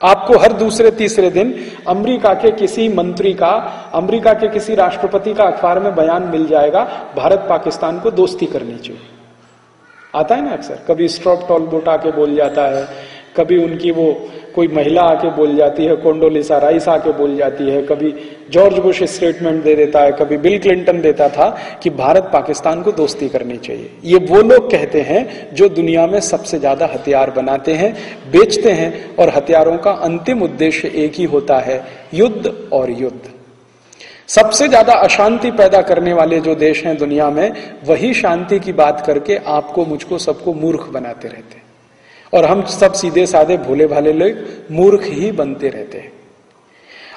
आपको हर दूसरे तीसरे दिन अमेरिका के किसी मंत्री का, अमेरिका के किसी राष्ट्रपति का अखबार में बयान मिल जाएगा, भारत पाकिस्तान को दोस्ती करनी चाहिए। आता है ना अक्सर, कभी स्ट्रॉप टॉलबोट आके बोल जाता है, कभी उनकी वो कोई महिला आके बोल जाती है, कोंडोलिसा राइस आके बोल जाती है, कभी जॉर्ज बुश स्टेटमेंट दे देता है, कभी बिल क्लिंटन देता था कि भारत पाकिस्तान को दोस्ती करनी चाहिए। ये वो लोग कहते हैं जो दुनिया में सबसे ज्यादा हथियार बनाते हैं, बेचते हैं, और हथियारों का अंतिम उद्देश्य एक ही होता है, युद्ध और युद्ध। सबसे ज्यादा अशांति पैदा करने वाले जो देश हैं दुनिया में, वही शांति की बात करके आपको, मुझको, सबको मूर्ख बनाते रहते हैं, और हम सब सीधे साधे भोले भाले लोग मूर्ख ही बनते रहते हैं।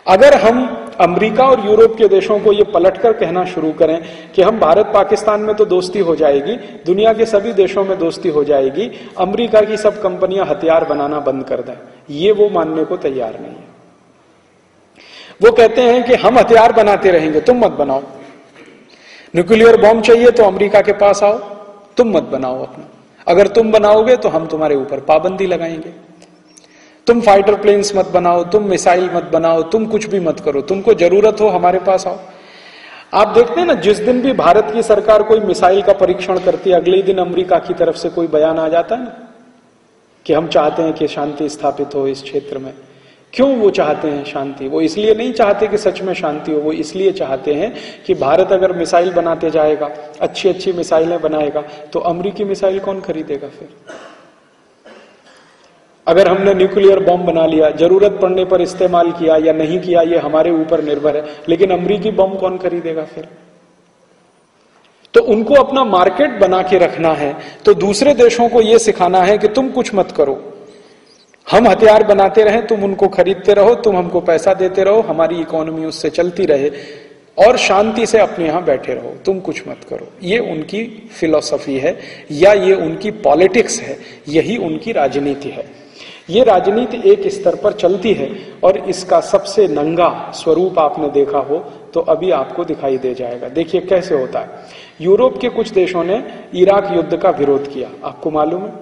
अगर हम अमेरिका और यूरोप के देशों को ये पलटकर कहना शुरू करें कि हम भारत पाकिस्तान में तो दोस्ती हो जाएगी, दुनिया के सभी देशों में दोस्ती हो जाएगी, अमेरिका की सब कंपनियां हथियार बनाना बंद कर दें, ये वो मानने को तैयार नहीं है। वो कहते हैं कि हम हथियार बनाते रहेंगे, तुम मत बनाओ। न्यूक्लियर बॉम्ब चाहिए तो अमेरिका के पास आओ, तुम मत बनाओ अपना। अगर तुम बनाओगे तो हम तुम्हारे ऊपर पाबंदी लगाएंगे। तुम फाइटर प्लेन्स मत बनाओ, तुम मिसाइल मत बनाओ, तुम कुछ भी मत करो, तुमको जरूरत हो हमारे पास आओ। आप देखते हैं ना, जिस दिन भी भारत की सरकार कोई मिसाइल का परीक्षण करती है, अगले ही दिन अमेरिका की तरफ से कोई बयान आ जाता है ना कि हम चाहते हैं कि शांति स्थापित हो इस क्षेत्र में। क्यों वो चाहते हैं शांति? वो इसलिए नहीं चाहते कि सच में शांति हो, वो इसलिए चाहते हैं कि भारत अगर मिसाइल बनाते जाएगा, अच्छी अच्छी मिसाइलें बनाएगा, तो अमेरिकी मिसाइल कौन खरीदेगा फिर? अगर हमने न्यूक्लियर बॉम्ब बना लिया, जरूरत पड़ने पर इस्तेमाल किया या नहीं किया, ये हमारे ऊपर निर्भर है, लेकिन अमेरिकी बॉम्ब कौन खरीदेगा फिर? तो उनको अपना मार्केट बना के रखना है, तो दूसरे देशों को यह सिखाना है कि तुम कुछ मत करो, हम हथियार बनाते रहें, तुम उनको खरीदते रहो, तुम हमको पैसा देते रहो, हमारी इकोनॉमी उससे चलती रहे, और शांति से अपने यहां बैठे रहो, तुम कुछ मत करो। ये उनकी फिलॉसफी है, या ये उनकी पॉलिटिक्स है, यही उनकी राजनीति है। ये राजनीति एक स्तर पर चलती है, और इसका सबसे नंगा स्वरूप आपने देखा हो तो अभी आपको दिखाई दे जाएगा। देखिए कैसे होता है। यूरोप के कुछ देशों ने इराक युद्ध का विरोध किया, आपको मालूम है,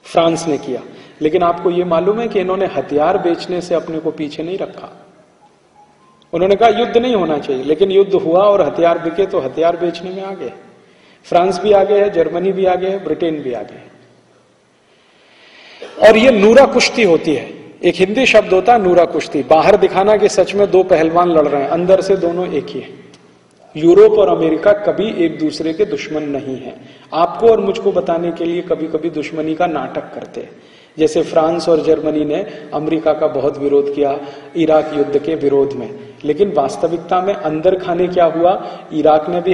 फ्रांस ने किया, लेकिन आपको यह मालूम है कि इन्होंने हथियार बेचने से अपने को पीछे नहीं रखा। उन्होंने कहा युद्ध नहीं होना चाहिए, लेकिन युद्ध हुआ और हथियार बिके तो हथियार बेचने में आ गए। फ्रांस भी आगे है, जर्मनी भी आगे है, ब्रिटेन भी आगे है। और ये नूरा कुश्ती होती है, एक हिंदी शब्द होता है नूरा कुश्ती, बाहर दिखाना कि सच में दो पहलवान लड़ रहे हैं, अंदर से दोनों एक ही है। यूरोप और अमेरिका कभी एक दूसरे के दुश्मन नहीं है। आपको और मुझको बताने के लिए कभी कभी दुश्मनी का नाटक करते हैं, जैसे फ्रांस और जर्मनी ने अमेरिका का बहुत विरोध किया इराक युद्ध के विरोध में, लेकिन वास्तविकता में अंदर खाने क्या हुआ, इराक ने भी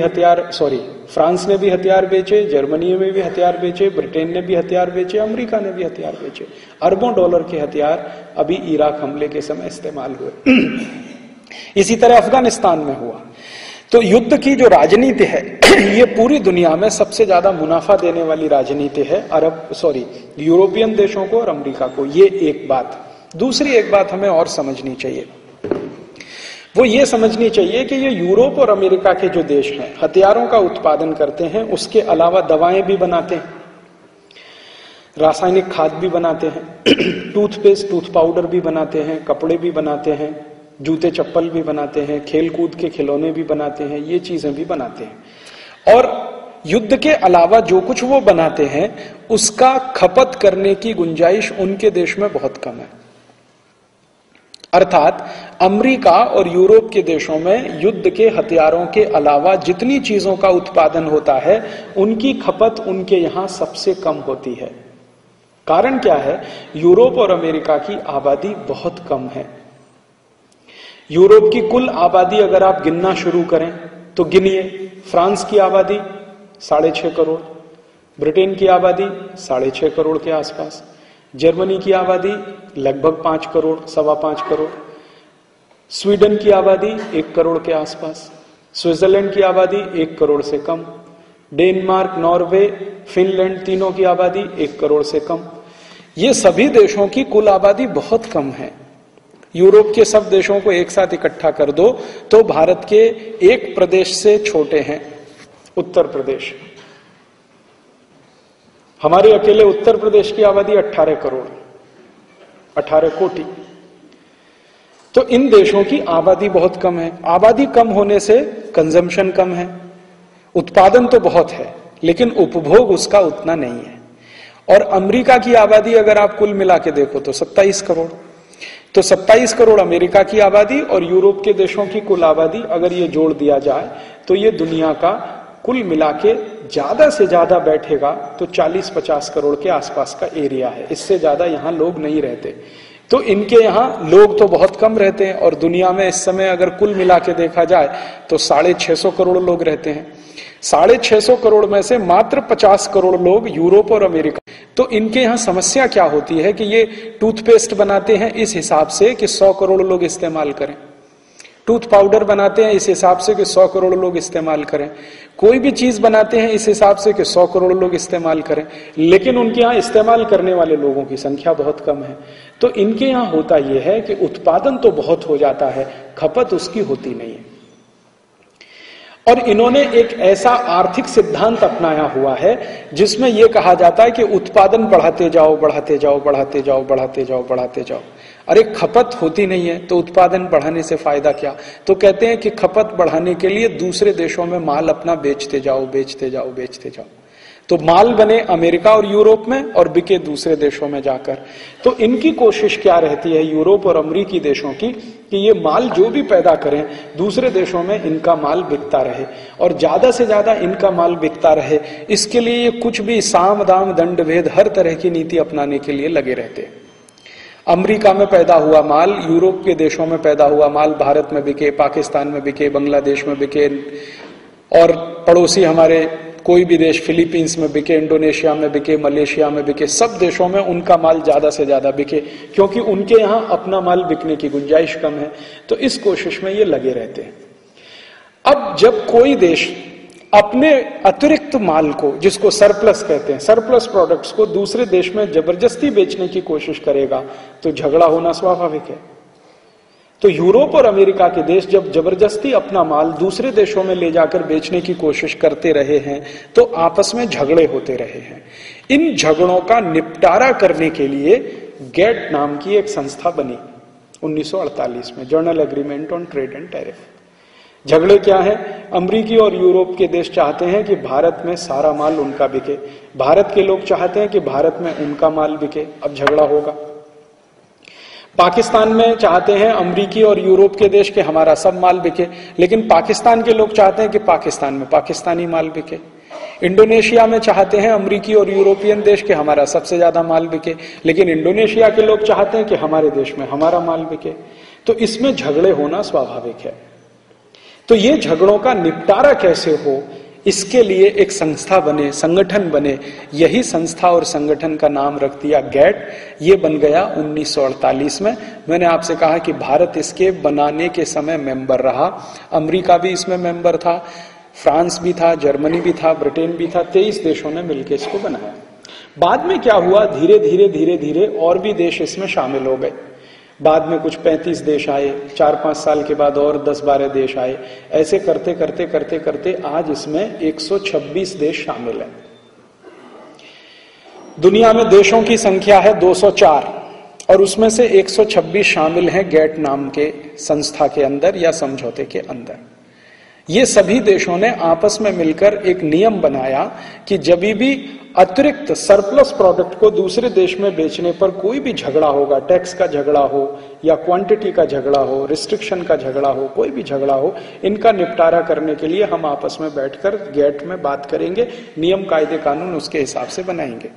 फ्रांस ने भी हथियार बेचे, जर्मनी में भी हथियार बेचे, ब्रिटेन ने भी हथियार बेचे, अमेरिका ने भी हथियार बेचे। अरबों डॉलर के हथियार अभी इराक हमले के समय इस्तेमाल हुए। इसी तरह अफगानिस्तान में हुआ। तो युद्ध की जो राजनीति है ये पूरी दुनिया में सबसे ज्यादा मुनाफा देने वाली राजनीति है यूरोपियन देशों को और अमेरिका को। ये एक बात। दूसरी एक बात हमें और समझनी चाहिए, वो ये समझनी चाहिए कि ये यूरोप और अमेरिका के जो देश हैं हथियारों का उत्पादन करते हैं, उसके अलावा दवाएं भी बनाते हैं, रासायनिक खाद भी बनाते हैं, टूथपेस्ट टूथ पाउडर भी बनाते हैं, कपड़े भी बनाते हैं, जूते चप्पल भी बनाते हैं, खेल कूद के खिलौने भी बनाते हैं, ये चीजें भी बनाते हैं। और युद्ध के अलावा जो कुछ वो बनाते हैं उसका खपत करने की गुंजाइश उनके देश में बहुत कम है। अर्थात अमेरिका और यूरोप के देशों में युद्ध के हथियारों के अलावा जितनी चीजों का उत्पादन होता है उनकी खपत उनके यहां सबसे कम होती है। कारण क्या है? यूरोप और अमेरिका की आबादी बहुत कम है। यूरोप की कुल आबादी अगर आप गिनना शुरू करें तो गिनिए, फ्रांस की आबादी 6.5 करोड़, ब्रिटेन की आबादी 6.5 करोड़ के आसपास, जर्मनी की आबादी लगभग 5 करोड़, 5.25 करोड़, स्वीडन की आबादी 1 करोड़ के आसपास, स्विट्जरलैंड की आबादी 1 करोड़ से कम, डेनमार्क, नॉर्वे, फिनलैंड, तीनों की आबादी 1 करोड़ से कम। ये सभी देशों की कुल आबादी बहुत कम है। यूरोप के सब देशों को एक साथ इकट्ठा कर दो तो भारत के एक प्रदेश से छोटे हैं, उत्तर प्रदेश। हमारे अकेले उत्तर प्रदेश की आबादी 18 करोड़। 18 कोटि। तो इन देशों की आबादी बहुत कम है। आबादी कम होने से कंजम्पशन कम है, उत्पादन तो बहुत है लेकिन उपभोग उसका उतना नहीं है। और अमेरिका की आबादी अगर आप कुल मिला के देखो तो 27 करोड़। तो 27 करोड़ अमेरिका की आबादी और यूरोप के देशों की कुल आबादी अगर ये जोड़ दिया जाए तो ये दुनिया का कुल मिला के ज्यादा से ज्यादा बैठेगा तो 40-50 करोड़ के आसपास का एरिया है। इससे ज्यादा यहां लोग नहीं रहते। तो इनके यहां लोग तो बहुत कम रहते हैं और दुनिया में इस समय अगर कुल मिला के देखा जाए तो 650 करोड़ लोग रहते हैं। 650 करोड़ में से मात्र 50 करोड़ लोग यूरोप और अमेरिका। तो इनके यहां समस्या क्या होती है कि ये टूथपेस्ट बनाते हैं इस हिसाब से कि 100 करोड़ लोग इस्तेमाल करें, टूथ पाउडर बनाते हैं इस हिसाब से कि 100 करोड़ लोग इस्तेमाल करें, कोई भी चीज बनाते हैं इस हिसाब से कि 100 करोड़ लोग इस्तेमाल करें, लेकिन उनके यहाँ इस्तेमाल करने वाले लोगों की संख्या बहुत कम है। तो इनके यहाँ होता यह है कि उत्पादन तो बहुत हो जाता है, खपत उसकी होती नहीं है। और इन्होंने एक ऐसा आर्थिक सिद्धांत अपनाया हुआ है जिसमें यह कहा जाता है कि उत्पादन बढ़ाते जाओ, बढ़ाते जाओ, बढ़ाते जाओ, बढ़ाते जाओ, बढ़ाते जाओ। अरे खपत होती नहीं है तो उत्पादन बढ़ाने से फायदा क्या? तो कहते हैं कि खपत बढ़ाने के लिए दूसरे देशों में माल अपना बेचते जाओ, बेचते जाओ, बेचते जाओ। तो माल बने अमेरिका और यूरोप में और बिके दूसरे देशों में जाकर। तो इनकी कोशिश क्या रहती है यूरोप और अमेरिकी देशों की कि ये माल जो भी पैदा करें दूसरे देशों में इनका माल बिकता रहे और ज्यादा से ज्यादा इनका माल बिकता रहे। इसके लिए ये कुछ भी साम दाम दंड भेद हर तरह की नीति अपनाने के लिए लगे रहते हैं। अमेरिका में पैदा हुआ माल यूरोप के देशों में पैदा हुआ माल भारत में बिके, पाकिस्तान में बिके, बांग्लादेश में बिके और पड़ोसी हमारे कोई भी देश फिलीपींस में बिके, इंडोनेशिया में बिके, मलेशिया में बिके, सब देशों में उनका माल ज्यादा से ज्यादा बिके क्योंकि उनके यहां अपना माल बिकने की गुंजाइश कम है। तो इस कोशिश में ये लगे रहते हैं। अब जब कोई देश अपने अतिरिक्त माल को, जिसको सरप्लस कहते हैं, सरप्लस प्रोडक्ट्स को दूसरे देश में जबरदस्ती बेचने की कोशिश करेगा तो झगड़ा होना स्वाभाविक है। तो यूरोप और अमेरिका के देश जब जबरदस्ती अपना माल दूसरे देशों में ले जाकर बेचने की कोशिश करते रहे हैं तो आपस में झगड़े होते रहे हैं। इन झगड़ों का निपटारा करने के लिए गेट नाम की एक संस्था बनी 1948 में, journal agreement on trade and tariff. झगड़े क्या है? अमेरिकी और यूरोप के देश चाहते हैं कि भारत में सारा माल उनका बिके, भारत के लोग चाहते हैं कि भारत में उनका माल बिके। अब झगड़ा होगा। पाकिस्तान में चाहते हैं अमेरिकी और यूरोप के देश के हमारा सब माल बिके, लेकिन पाकिस्तान के लोग चाहते हैं कि पाकिस्तान में पाकिस्तानी माल बिके। इंडोनेशिया में चाहते हैं अमेरिकी और यूरोपियन देश के हमारा सबसे ज्यादा माल बिके, लेकिन इंडोनेशिया के लोग चाहते हैं कि हमारे देश में हमारा माल बिके। तो इसमें झगड़े होना स्वाभाविक है। तो ये झगड़ों का निपटारा कैसे हो, इसके लिए एक संस्था बने, संगठन बने। यही संस्था और संगठन का नाम रख दिया गैट। ये बन गया 1948 में। मैंने आपसे कहा कि भारत इसके बनाने के समय मेंबर रहा, अमेरिका भी इसमें मेंबर था, फ्रांस भी था, जर्मनी भी था, ब्रिटेन भी था। 23 देशों ने मिलकर इसको बनाया। बाद में क्या हुआ, धीरे धीरे धीरे धीरे और भी देश इसमें शामिल हो गए। बाद में कुछ 35 देश आए, 4-5 साल के बाद और 10-12 देश आए। ऐसे करते करते करते करते आज इसमें 126 देश शामिल हैं। दुनिया में देशों की संख्या है 204 और उसमें से 126 शामिल हैं गैट नाम के संस्था के अंदर या समझौते के अंदर। ये सभी देशों ने आपस में मिलकर एक नियम बनाया कि जब भी अतिरिक्त सरप्लस प्रोडक्ट को दूसरे देश में बेचने पर कोई भी झगड़ा होगा, टैक्स का झगड़ा हो या क्वांटिटी का झगड़ा हो, रिस्ट्रिक्शन का झगड़ा हो, कोई भी झगड़ा हो, इनका निपटारा करने के लिए हम आपस में बैठकर गैट में बात करेंगे, नियम कायदे कानून उसके हिसाब से बनाएंगे।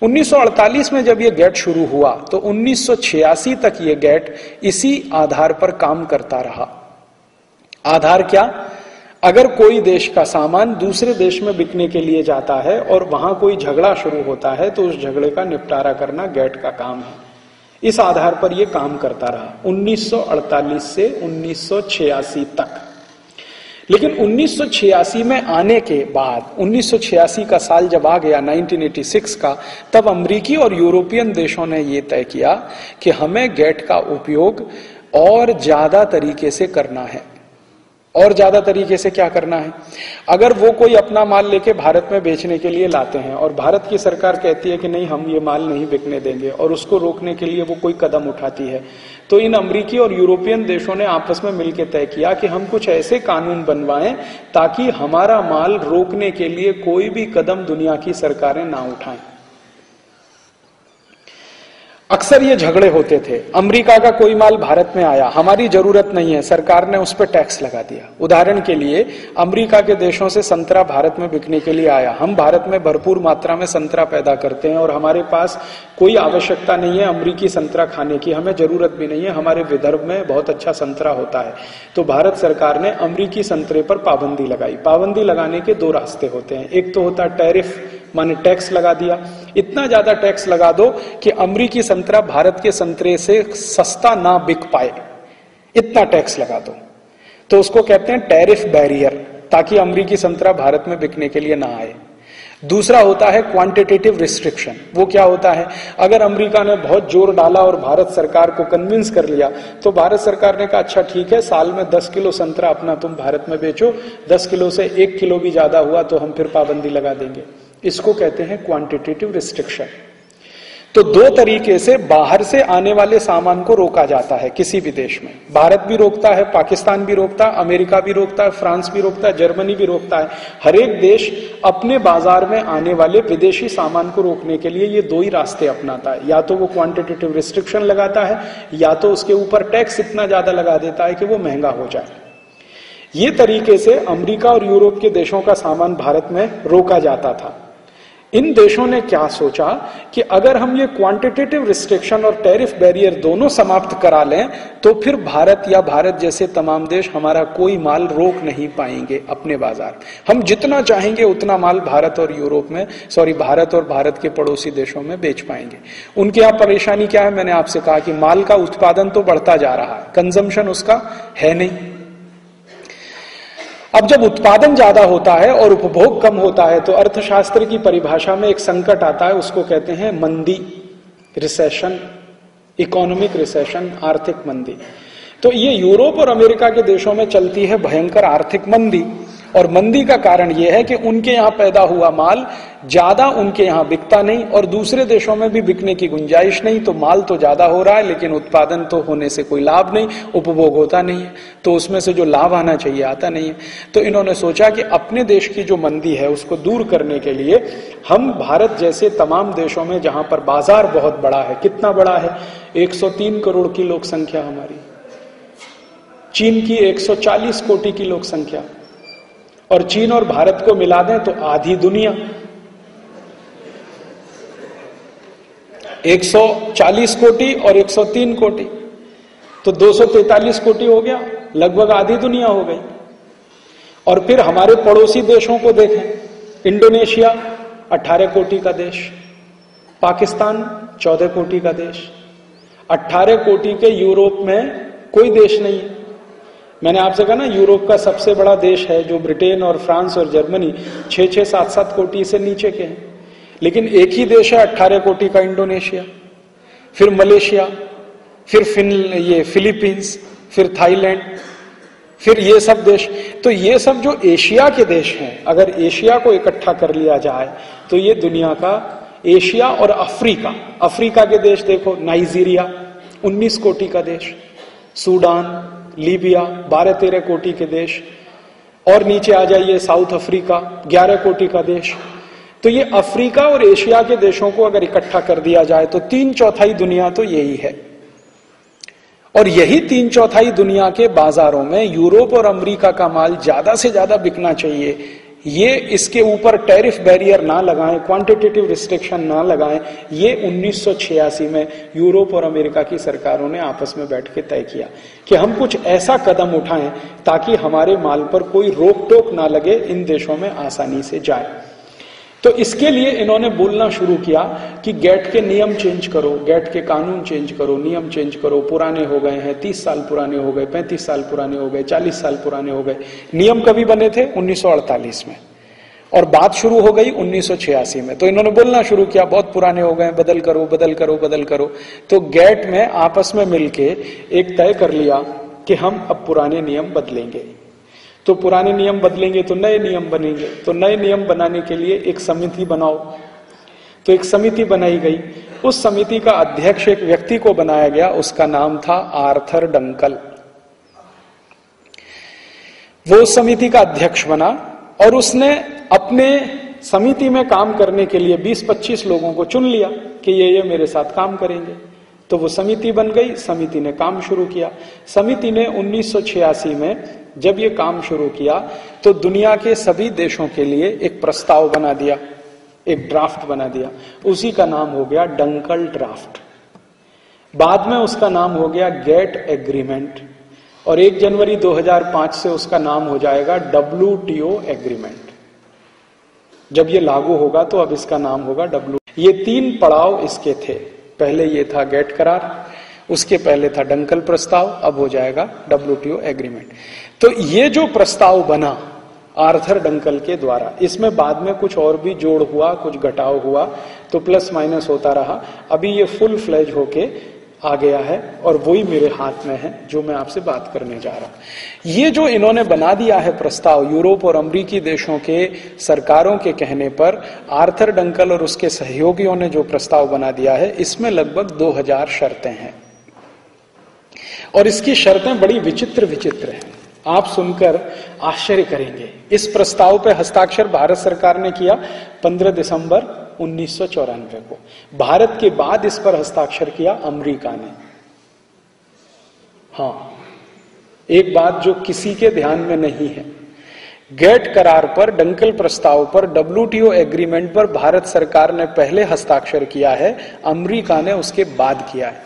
1948 में जब ये गैट शुरू हुआ तो 1986 तक ये गैट इसी आधार पर काम करता रहा। आधार क्या? अगर कोई देश का सामान दूसरे देश में बिकने के लिए जाता है और वहां कोई झगड़ा शुरू होता है तो उस झगड़े का निपटारा करना गैट का काम है। इस आधार पर यह काम करता रहा 1948 से 1986 तक। लेकिन 1986 में आने के बाद, 1986 का साल जब आ गया 1986 का, तब अमेरिकी और यूरोपियन देशों ने यह तय किया कि हमें गैट का उपयोग और ज्यादा तरीके से करना है और ज्यादा तरीके से क्या करना है? अगर वो कोई अपना माल लेके भारत में बेचने के लिए लाते हैं और भारत की सरकार कहती है कि नहीं हम ये माल नहीं बिकने देंगे और उसको रोकने के लिए वो कोई कदम उठाती है, तो इन अमेरिकी और यूरोपियन देशों ने आपस में मिलकर तय किया कि हम कुछ ऐसे कानून बनवाएं ताकि हमारा माल रोकने के लिए कोई भी कदम दुनिया की सरकारें ना उठाएं। अक्सर ये झगड़े होते थे, अमेरिका का कोई माल भारत में आया, हमारी जरूरत नहीं है, सरकार ने उस पर टैक्स लगा दिया। उदाहरण के लिए अमेरिका के देशों से संतरा भारत में बिकने के लिए आया, हम भारत में भरपूर मात्रा में संतरा पैदा करते हैं और हमारे पास कोई आवश्यकता नहीं है अमेरिकी संतरा खाने की, हमें जरूरत भी नहीं है, हमारे विदर्भ में बहुत अच्छा संतरा होता है। तो भारत सरकार ने अमेरिकी संतरे पर पाबंदी लगाई। पाबंदी लगाने के दो रास्ते होते हैं, एक तो होता है टैरिफ, माने टैक्स लगा दिया, इतना ज्यादा टैक्स लगा दो कि अमेरिकी संतरा भारत के संतरे से सस्ता ना बिक पाए, इतना टैक्स लगा दो, तो उसको कहते हैं टैरिफ बैरियर, ताकि अमेरिकी संतरा भारत में बिकने के लिए ना आए। दूसरा होता है क्वांटिटेटिव रिस्ट्रिक्शन। वो क्या होता है, अगर अमेरिका ने बहुत जोर डाला और भारत सरकार को कन्विंस कर लिया, तो भारत सरकार ने कहा अच्छा ठीक है, साल में 10 किलो संतरा अपना तुम भारत में बेचो, 10 किलो से 1 किलो भी ज्यादा हुआ तो हम फिर पाबंदी लगा देंगे। इसको कहते हैं क्वांटिटेटिव रिस्ट्रिक्शन। तो दो तरीके से बाहर से आने वाले सामान को रोका जाता है किसी भी देश में। भारत भी रोकता है, पाकिस्तान भी रोकता है, अमेरिका भी रोकता है, फ्रांस भी रोकता है, जर्मनी भी रोकता है। हर एक देश अपने बाजार में आने वाले विदेशी सामान को रोकने के लिए ये दो ही रास्ते अपनाता है, या तो वो क्वांटिटेटिव रिस्ट्रिक्शन लगाता है या तो उसके ऊपर टैक्स इतना ज्यादा लगा देता है कि वो महंगा हो जाए। ये तरीके से अमेरिका और यूरोप के देशों का सामान भारत में रोका जाता था। इन देशों ने क्या सोचा कि अगर हम ये क्वांटिटेटिव रिस्ट्रिक्शन और टैरिफ बैरियर दोनों समाप्त करा लें तो फिर भारत या भारत जैसे तमाम देश हमारा कोई माल रोक नहीं पाएंगे अपने बाजार। हम जितना चाहेंगे उतना माल भारत और यूरोप में, भारत और भारत के पड़ोसी देशों में बेच पाएंगे। उनके यहाँ परेशानी क्या है, मैंने आपसे कहा कि माल का उत्पादन तो बढ़ता जा रहा है, कंजम्पशन उसका है नहीं। अब जब उत्पादन ज्यादा होता है और उपभोग कम होता है तो अर्थशास्त्र की परिभाषा में एक संकट आता है, उसको कहते हैं मंदी, रिसेशन, इकोनॉमिक रिसेशन, आर्थिक मंदी। तो ये यूरोप और अमेरिका के देशों में चलती है भयंकर आर्थिक मंदी, और मंदी का कारण यह है कि उनके यहां पैदा हुआ माल ज्यादा उनके यहां बिकता नहीं और दूसरे देशों में भी बिकने की गुंजाइश नहीं। तो माल तो ज्यादा हो रहा है लेकिन उत्पादन तो होने से कोई लाभ नहीं, उपभोग होता नहीं है, तो उसमें से जो लाभ आना चाहिए आता नहीं है। तो इन्होंने सोचा कि अपने देश की जो मंदी है उसको दूर करने के लिए हम भारत जैसे तमाम देशों में जहां पर बाजार बहुत बड़ा है, कितना बड़ा है, 103 करोड़ की लोक संख्या हमारी, चीन की 140 कोटि की लोक संख्या, और चीन और भारत को मिला दें तो आधी दुनिया, 140 कोटि और 103 कोटि तो 243 कोटि हो गया, लगभग आधी दुनिया हो गई। और फिर हमारे पड़ोसी देशों को देखें, इंडोनेशिया 18 कोटि का देश, पाकिस्तान 14 कोटि का देश, 18 कोटि के यूरोप में कोई देश नहीं है। मैंने आपसे कहा ना यूरोप का सबसे बड़ा देश है जो ब्रिटेन और फ्रांस और जर्मनी 6-6, 7-7 कोटि से नीचे के हैं, लेकिन एक ही देश है 18 कोटि का, इंडोनेशिया, फिर मलेशिया, फिर फिलीपींस, फिर थाईलैंड, फिर ये सब देश। तो ये सब जो एशिया के देश हैं, अगर एशिया को इकट्ठा कर लिया जाए तो ये दुनिया का, एशिया और अफ्रीका के देश देखो, नाइजीरिया 19 कोटि का देश, सूडान, लीबिया 12-13 कोटि के देश, और नीचे आ जाइए साउथ अफ्रीका 11 कोटि का देश। तो ये अफ्रीका और एशिया के देशों को अगर इकट्ठा कर दिया जाए तो 3/4 दुनिया तो यही है, और यही 3/4 दुनिया के बाजारों में यूरोप और अमेरिका का माल ज्यादा से ज्यादा बिकना चाहिए। ये इसके ऊपर टैरिफ बैरियर ना लगाएं, क्वांटिटेटिव रिस्ट्रिक्शन ना लगाएं, ये 1986 में यूरोप और अमेरिका की सरकारों ने आपस में बैठ के तय किया कि हम कुछ ऐसा कदम उठाएं ताकि हमारे माल पर कोई रोक टोक ना लगे, इन देशों में आसानी से जाए। तो इसके लिए इन्होंने बोलना शुरू किया कि गैट के नियम चेंज करो, गैट के कानून चेंज करो, नियम चेंज करो, पुराने हो गए हैं, 30 साल पुराने हो गए, 35 साल पुराने हो गए, 40 साल पुराने हो गए। नियम कभी बने थे? 1948 में, और बात शुरू हो गई 1986 में। तो इन्होंने बोलना शुरू किया बहुत पुराने हो गए, बदल करो बदल करो बदल करो। तो गैट में आपस में मिलके एक तय कर लिया कि हम अब पुराने नियम बदलेंगे। तो पुराने नियम बदलेंगे तो नए नियम बनेंगे, तो नए नियम बनाने के लिए एक समिति बनाओ। तो एक समिति बनाई गई, उस समिति का अध्यक्ष एक व्यक्ति को बनाया गया, उसका नाम था आर्थर डंकल। वो उस समिति का अध्यक्ष बना और उसने अपने समिति में काम करने के लिए 20-25 लोगों को चुन लिया कि ये मेरे साथ काम करेंगे। तो वो समिति बन गई, समिति ने काम शुरू किया। समिति ने 1986 में जब ये काम शुरू किया तो दुनिया के सभी देशों के लिए एक प्रस्ताव बना दिया, एक ड्राफ्ट बना दिया। उसी का नाम हो गया डंकल ड्राफ्ट। बाद में उसका नाम हो गया गेट एग्रीमेंट और 1 जनवरी 2005 से उसका नाम हो जाएगा WTO एग्रीमेंट। जब ये लागू होगा तो अब इसका नाम होगा ये 3 पड़ाव इसके थे। पहले ये था गेट करार, उसके पहले था डंकल प्रस्ताव, अब हो जाएगा WTO एग्रीमेंट। तो ये जो प्रस्ताव बना आर्थर डंकल के द्वारा, इसमें बाद में कुछ और भी जोड़ हुआ, कुछ घटाव हुआ, तो प्लस माइनस होता रहा। अभी ये फुल फ्लेज होके आ गया है और वही मेरे हाथ में है जो मैं आपसे बात करने जा रहा हूं। ये जो इन्होंने बना दिया है प्रस्ताव, यूरोप और अमेरिकी देशों के सरकारों के कहने पर आर्थर डंकल और उसके सहयोगियों ने जो प्रस्ताव बना दिया है, इसमें लगभग 2000 शर्तें हैं और इसकी शर्तें बड़ी विचित्र विचित्र हैं। आप सुनकर आश्चर्य करेंगे। इस प्रस्ताव पे हस्ताक्षर भारत सरकार ने किया 15 दिसंबर 1994 को। भारत के बाद इस पर हस्ताक्षर किया अमेरिका ने। हाँ, एक बात जो किसी के ध्यान में नहीं है, गेट करार पर, डंकल प्रस्ताव पर, WTO एग्रीमेंट पर भारत सरकार ने पहले हस्ताक्षर किया है, अमेरिका ने उसके बाद किया है।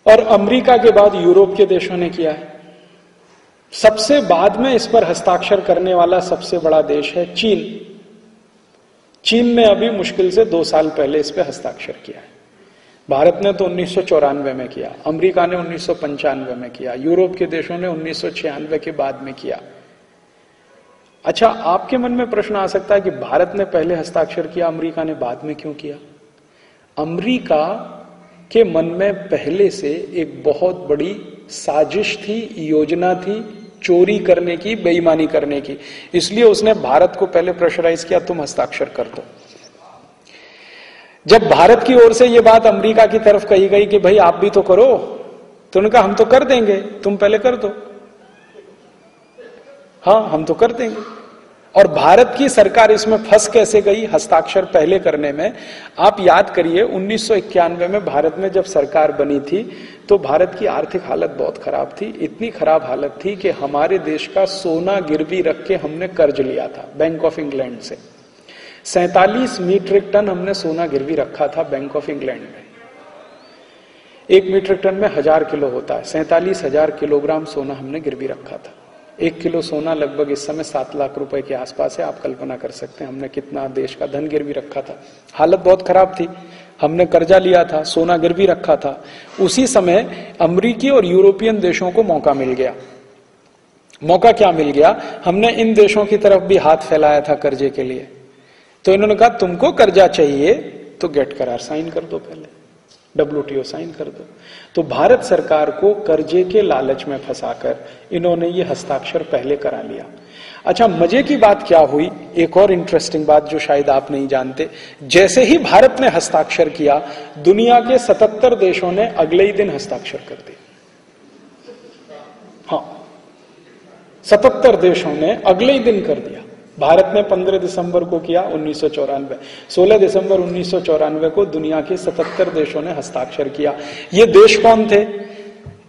और अमेरिका के बाद यूरोप के देशों ने किया है। सबसे बाद में इस पर हस्ताक्षर करने वाला सबसे बड़ा देश है चीन। चीन ने अभी मुश्किल से 2 साल पहले इस पर हस्ताक्षर किया है। भारत ने तो 1994 में किया, अमेरिका ने 1995 में किया, यूरोप के देशों ने 1996 के बाद में किया। अच्छा, आपके मन में प्रश्न आ सकता है कि भारत ने पहले हस्ताक्षर किया, अमेरिका ने बाद में क्यों किया? अमेरिका के मन में पहले से एक बहुत बड़ी साजिश थी, योजना थी चोरी करने की, बेईमानी करने की। इसलिए उसने भारत को पहले प्रेशराइज किया, तुम हस्ताक्षर कर दो। जब भारत की ओर से यह बात अमेरिका की तरफ कही गई कि भाई आप भी तो करो, तो उन्होंने कहा हम तो कर देंगे, तुम पहले कर दो। हाँ, हम तो कर देंगे। और भारत की सरकार इसमें फंस कैसे गई हस्ताक्षर पहले करने में? आप याद करिए 1991 में भारत में जब सरकार बनी थी तो भारत की आर्थिक हालत बहुत खराब थी। इतनी खराब हालत थी कि हमारे देश का सोना गिरवी रख के हमने कर्ज लिया था बैंक ऑफ इंग्लैंड से। 47 मीट्रिक टन हमने सोना गिरवी रखा था बैंक ऑफ इंग्लैंड में। 1 मीट्रिक टन में 1000 किलो होता है, 47,000 किलोग्राम सोना हमने गिरवी रखा था। 1 किलो सोना लगभग इस समय 7 लाख रुपए के आसपास है। आप कल्पना कर सकते हैं हमने कितना देश का धन गिरवी रखा था। हालत बहुत खराब थी, हमने कर्जा लिया था, सोना गिरवी रखा था। उसी समय अमेरिकी और यूरोपियन देशों को मौका मिल गया। मौका क्या मिल गया? हमने इन देशों की तरफ भी हाथ फैलाया था कर्जे के लिए। तो इन्होंने कहा तुमको कर्जा चाहिए तो गेट करार साइन कर दो, पहले WTO साइन कर दो। तो भारत सरकार को कर्जे के लालच में फंसाकर इन्होंने ये हस्ताक्षर पहले करा लिया। अच्छा, मजे की बात क्या हुई, एक और इंटरेस्टिंग बात जो शायद आप नहीं जानते, जैसे ही भारत ने हस्ताक्षर किया दुनिया के 77 देशों ने अगले ही दिन हस्ताक्षर कर दिया। हाँ, 77 देशों ने अगले ही दिन कर दिया। भारत ने 15 दिसंबर को किया 1994, 16 दिसंबर 1994 को दुनिया के 77 देशों ने हस्ताक्षर किया। ये देश कौन थे?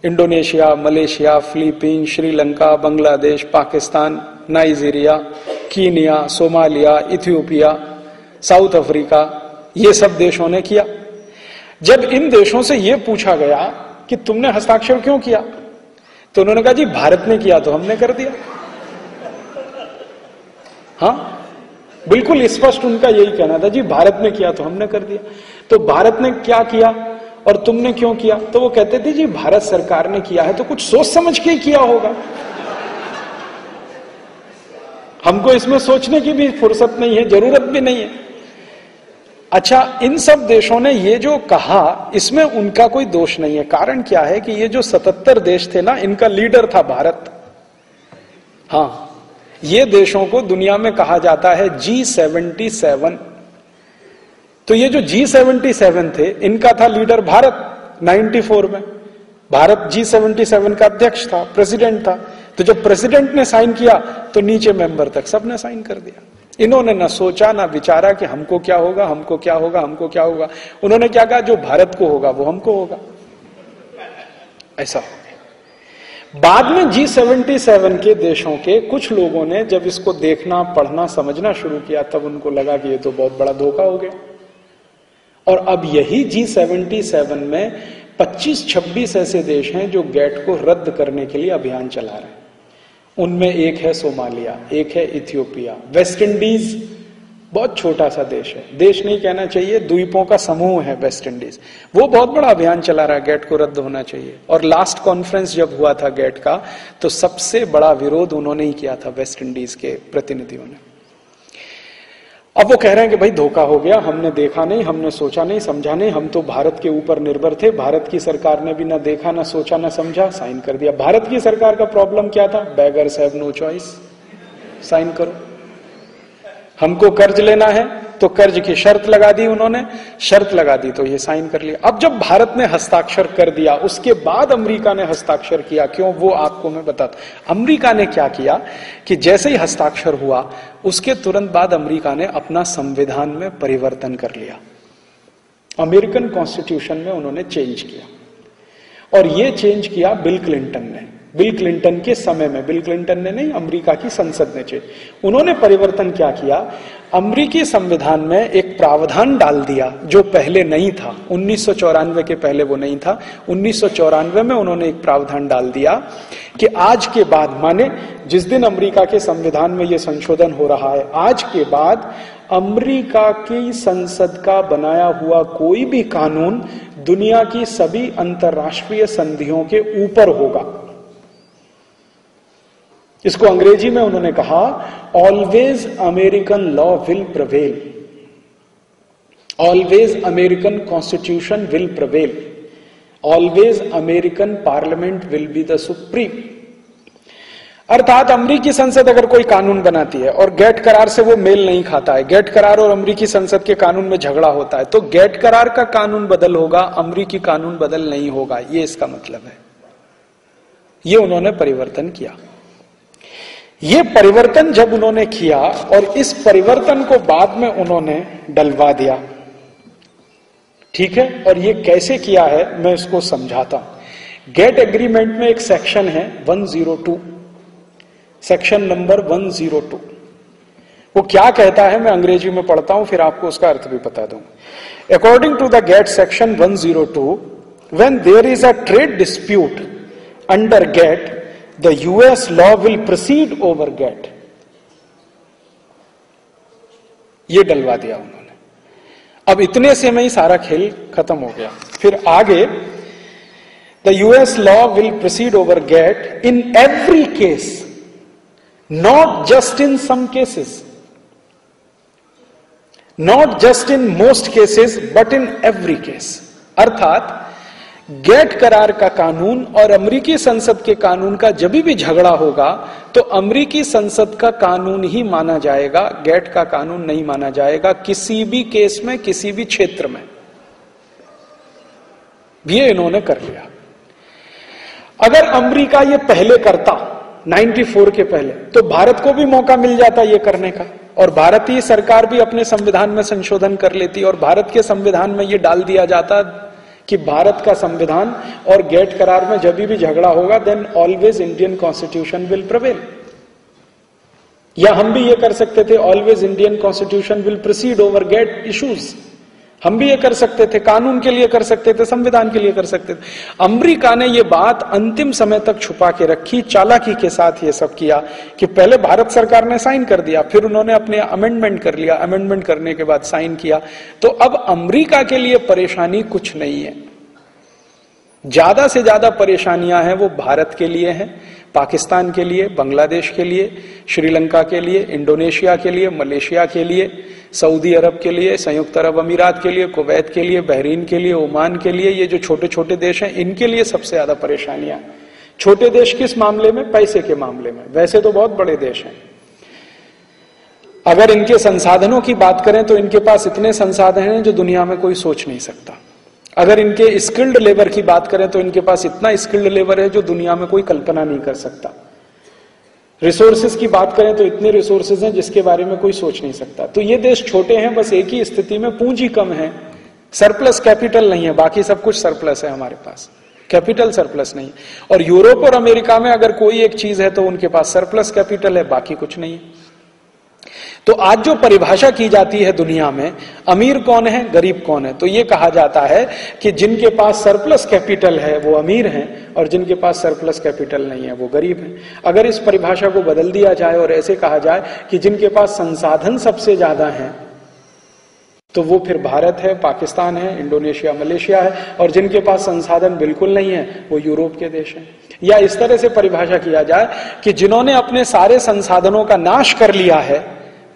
Indonesia, Malaysia, Philippine, Sri Lanka, Bangladesh, Pakistan, Nigeria, Kenya, Somalia, Ethiopia, south Africa, ये सब देशों ने किया। जब इन देशों से यह पूछा गया कि तुमने हस्ताक्षर क्यों किया, तो उन्होंने कहा जी भारत ने किया तो हमने कर दिया। हाँ, बिल्कुल स्पष्ट उनका यही कहना था, जी भारत ने किया तो हमने कर दिया। तो भारत ने क्या किया और तुमने क्यों किया? तो वो कहते थे जी भारत सरकार ने किया है तो कुछ सोच समझ के किया होगा, हमको इसमें सोचने की भी फुर्सत नहीं है, जरूरत भी नहीं है। अच्छा, इन सब देशों ने ये जो कहा इसमें उनका कोई दोष नहीं है। कारण क्या है कि ये जो 77 देश थे ना, इनका लीडर था भारत। हाँ, ये देशों को दुनिया में कहा जाता है G77। तो ये जो G77 थे, इनका था लीडर भारत 94 में। भारत G77 का अध्यक्ष था, प्रेसिडेंट था। तो जब प्रेसिडेंट ने साइन किया तो नीचे मेंबर तक सबने साइन कर दिया। इन्होंने ना सोचा ना विचारा कि हमको क्या होगा, हमको क्या होगा, हमको क्या होगा। उन्होंने क्या कहा, जो भारत को होगा वो हमको होगा, ऐसा हो गया। बाद में G77 के देशों के कुछ लोगों ने जब इसको देखना, पढ़ना, समझना शुरू किया, तब उनको लगा कि ये तो बहुत बड़ा धोखा हो गया। और अब यही G77 में 25-26 ऐसे देश हैं जो गेट को रद्द करने के लिए अभियान चला रहे हैं। उनमें एक है सोमालिया, एक है इथियोपिया, वेस्ट इंडीज बहुत छोटा सा देश है, देश नहीं कहना चाहिए, द्वीपों का समूह है वेस्ट इंडीज। वो बहुत बड़ा अभियान चला रहा है, गेट को रद्द होना चाहिए। और लास्ट कॉन्फ्रेंस जब हुआ था गेट का, तो सबसे बड़ा विरोध उन्होंने ही किया था, वेस्ट इंडीज के प्रतिनिधियों ने। अब वो कह रहे हैं कि भाई धोखा हो गया, हमने देखा नहीं, हमने सोचा नहीं, समझा नहीं, हम तो भारत के ऊपर निर्भर थे, भारत की सरकार ने भी ना देखा, ना सोचा, ना समझा, साइन कर दिया। भारत की सरकार का प्रॉब्लम क्या था? Beggars have no choice, sign करो। हमको कर्ज लेना है तो कर्ज की शर्त लगा दी उन्होंने, शर्त लगा दी तो ये साइन कर लिया। अब जब भारत ने हस्ताक्षर कर दिया, उसके बाद अमेरिका ने हस्ताक्षर किया। क्यों, वो आपको मैं बताता। अमेरिका ने क्या किया कि जैसे ही हस्ताक्षर हुआ, उसके तुरंत बाद अमेरिका ने अपना संविधान में परिवर्तन कर लिया। अमेरिकन कॉन्स्टिट्यूशन में उन्होंने चेंज किया। और ये चेंज किया बिल क्लिंटन ने। बिल क्लिंटन के समय में, बिल क्लिंटन ने नहीं, अमेरिका की संसद ने चेंज। उन्होंने परिवर्तन क्या किया, अमेरिकी संविधान में एक प्रावधान डाल दिया जो पहले नहीं था। 1994 के पहले वो नहीं था। 1994 में उन्होंने एक प्रावधान डाल दिया कि आज के बाद, माने जिस दिन अमेरिका के संविधान में ये संशोधन हो रहा है, आज के बाद अमेरिका की संसद का बनाया हुआ कोई भी कानून दुनिया की सभी अंतर्राष्ट्रीय संधियों के ऊपर होगा। इसको अंग्रेजी में उन्होंने कहा, always American law will prevail, always American constitution will prevail, always American parliament will be the supreme. अर्थात अमेरिकी संसद अगर कोई कानून बनाती है और गेट करार से वो मेल नहीं खाता है, गेट करार और अमेरिकी संसद के कानून में झगड़ा होता है, तो गेट करार का कानून बदल होगा, अमेरिकी कानून बदल नहीं होगा। ये इसका मतलब है। ये उन्होंने परिवर्तन किया। ये परिवर्तन जब उन्होंने किया और इस परिवर्तन को बाद में उन्होंने डलवा दिया, ठीक है। और ये कैसे किया है मैं इसको समझाता हूं। गेट एग्रीमेंट में एक सेक्शन है 102, सेक्शन नंबर 102। वो क्या कहता है मैं अंग्रेजी में पढ़ता हूं, फिर आपको उसका अर्थ भी बता दूंगा। According to the GATT section 102, when there is a trade dispute under GATT, the US law will proceed over GATT। ये डलवा दिया उन्होंने। अब इतने से में ही सारा खेल खत्म हो गया। फिर आगे, the US law will proceed over GATT in every case, not just in some cases, not just in most cases, but in every case। अर्थात गेट करार का कानून और अमेरिकी संसद के कानून का जब भी झगड़ा होगा तो अमेरिकी संसद का कानून ही माना जाएगा, गेट का कानून नहीं माना जाएगा किसी भी केस में, किसी भी क्षेत्र में। ये इन्होंने कर लिया। अगर अमेरिका ये पहले करता 94 के पहले, तो भारत को भी मौका मिल जाता ये करने का, और भारतीय सरकार भी अपने संविधान में संशोधन कर लेती और भारत के संविधान में ये डाल दिया जाता कि भारत का संविधान और गेट करार में जब भी झगड़ा होगा, then always Indian constitution will prevail. या हम भी ये कर सकते थे, always Indian constitution will proceed over GATT issues. हम भी ये कर सकते थे, कानून के लिए कर सकते थे, संविधान के लिए कर सकते थे। अमेरिका ने ये बात अंतिम समय तक छुपा के रखी, चालाकी के साथ ये सब किया कि पहले भारत सरकार ने साइन कर दिया, फिर उन्होंने अपने अमेंडमेंट कर लिया, अमेंडमेंट करने के बाद साइन किया। तो अब अमेरिका के लिए परेशानी कुछ नहीं है। ज्यादा से ज्यादा परेशानियां हैं वो भारत के लिए हैं, पाकिस्तान के लिए, बांग्लादेश के लिए, श्रीलंका के लिए, इंडोनेशिया के लिए, मलेशिया के लिए, सऊदी अरब के लिए, संयुक्त अरब अमीरात के लिए, कुवैत के लिए, बहरीन के लिए, ओमान के लिए। ये जो छोटे छोटे देश हैं इनके लिए सबसे ज्यादा परेशानियां। छोटे देश किस मामले में? पैसे के मामले में। वैसे तो बहुत बड़े देश हैं। अगर इनके संसाधनों की बात करें तो इनके पास इतने संसाधन हैं जो दुनिया में कोई सोच नहीं सकता। अगर इनके स्किल्ड लेबर की बात करें तो इनके पास इतना स्किल्ड लेबर है जो दुनिया में कोई कल्पना नहीं कर सकता। रिसोर्सेज की बात करें तो इतने रिसोर्सेज हैं जिसके बारे में कोई सोच नहीं सकता। तो ये देश छोटे हैं, बस एक ही स्थिति में पूंजी कम है, सरप्लस कैपिटल नहीं है, बाकी सब कुछ सरप्लस है हमारे पास, कैपिटल सरप्लस नहीं। और यूरोप और अमेरिका में अगर कोई एक चीज है तो उनके पास सरप्लस कैपिटल है, बाकी कुछ नहीं है। तो आज जो परिभाषा की जाती है दुनिया में, अमीर कौन है, गरीब कौन है, तो ये कहा जाता है कि जिनके पास सरप्लस कैपिटल है वो अमीर हैं और जिनके पास सरप्लस कैपिटल नहीं है वो गरीब हैं। अगर इस परिभाषा को बदल दिया जाए और ऐसे कहा जाए कि जिनके पास संसाधन सबसे ज्यादा हैं तो वो फिर भारत है, पाकिस्तान है, इंडोनेशिया, मलेशिया है, और जिनके पास संसाधन बिल्कुल नहीं है वो यूरोप के देश हैं। या इस तरह से परिभाषा किया जाए कि जिन्होंने अपने सारे संसाधनों का नाश कर लिया है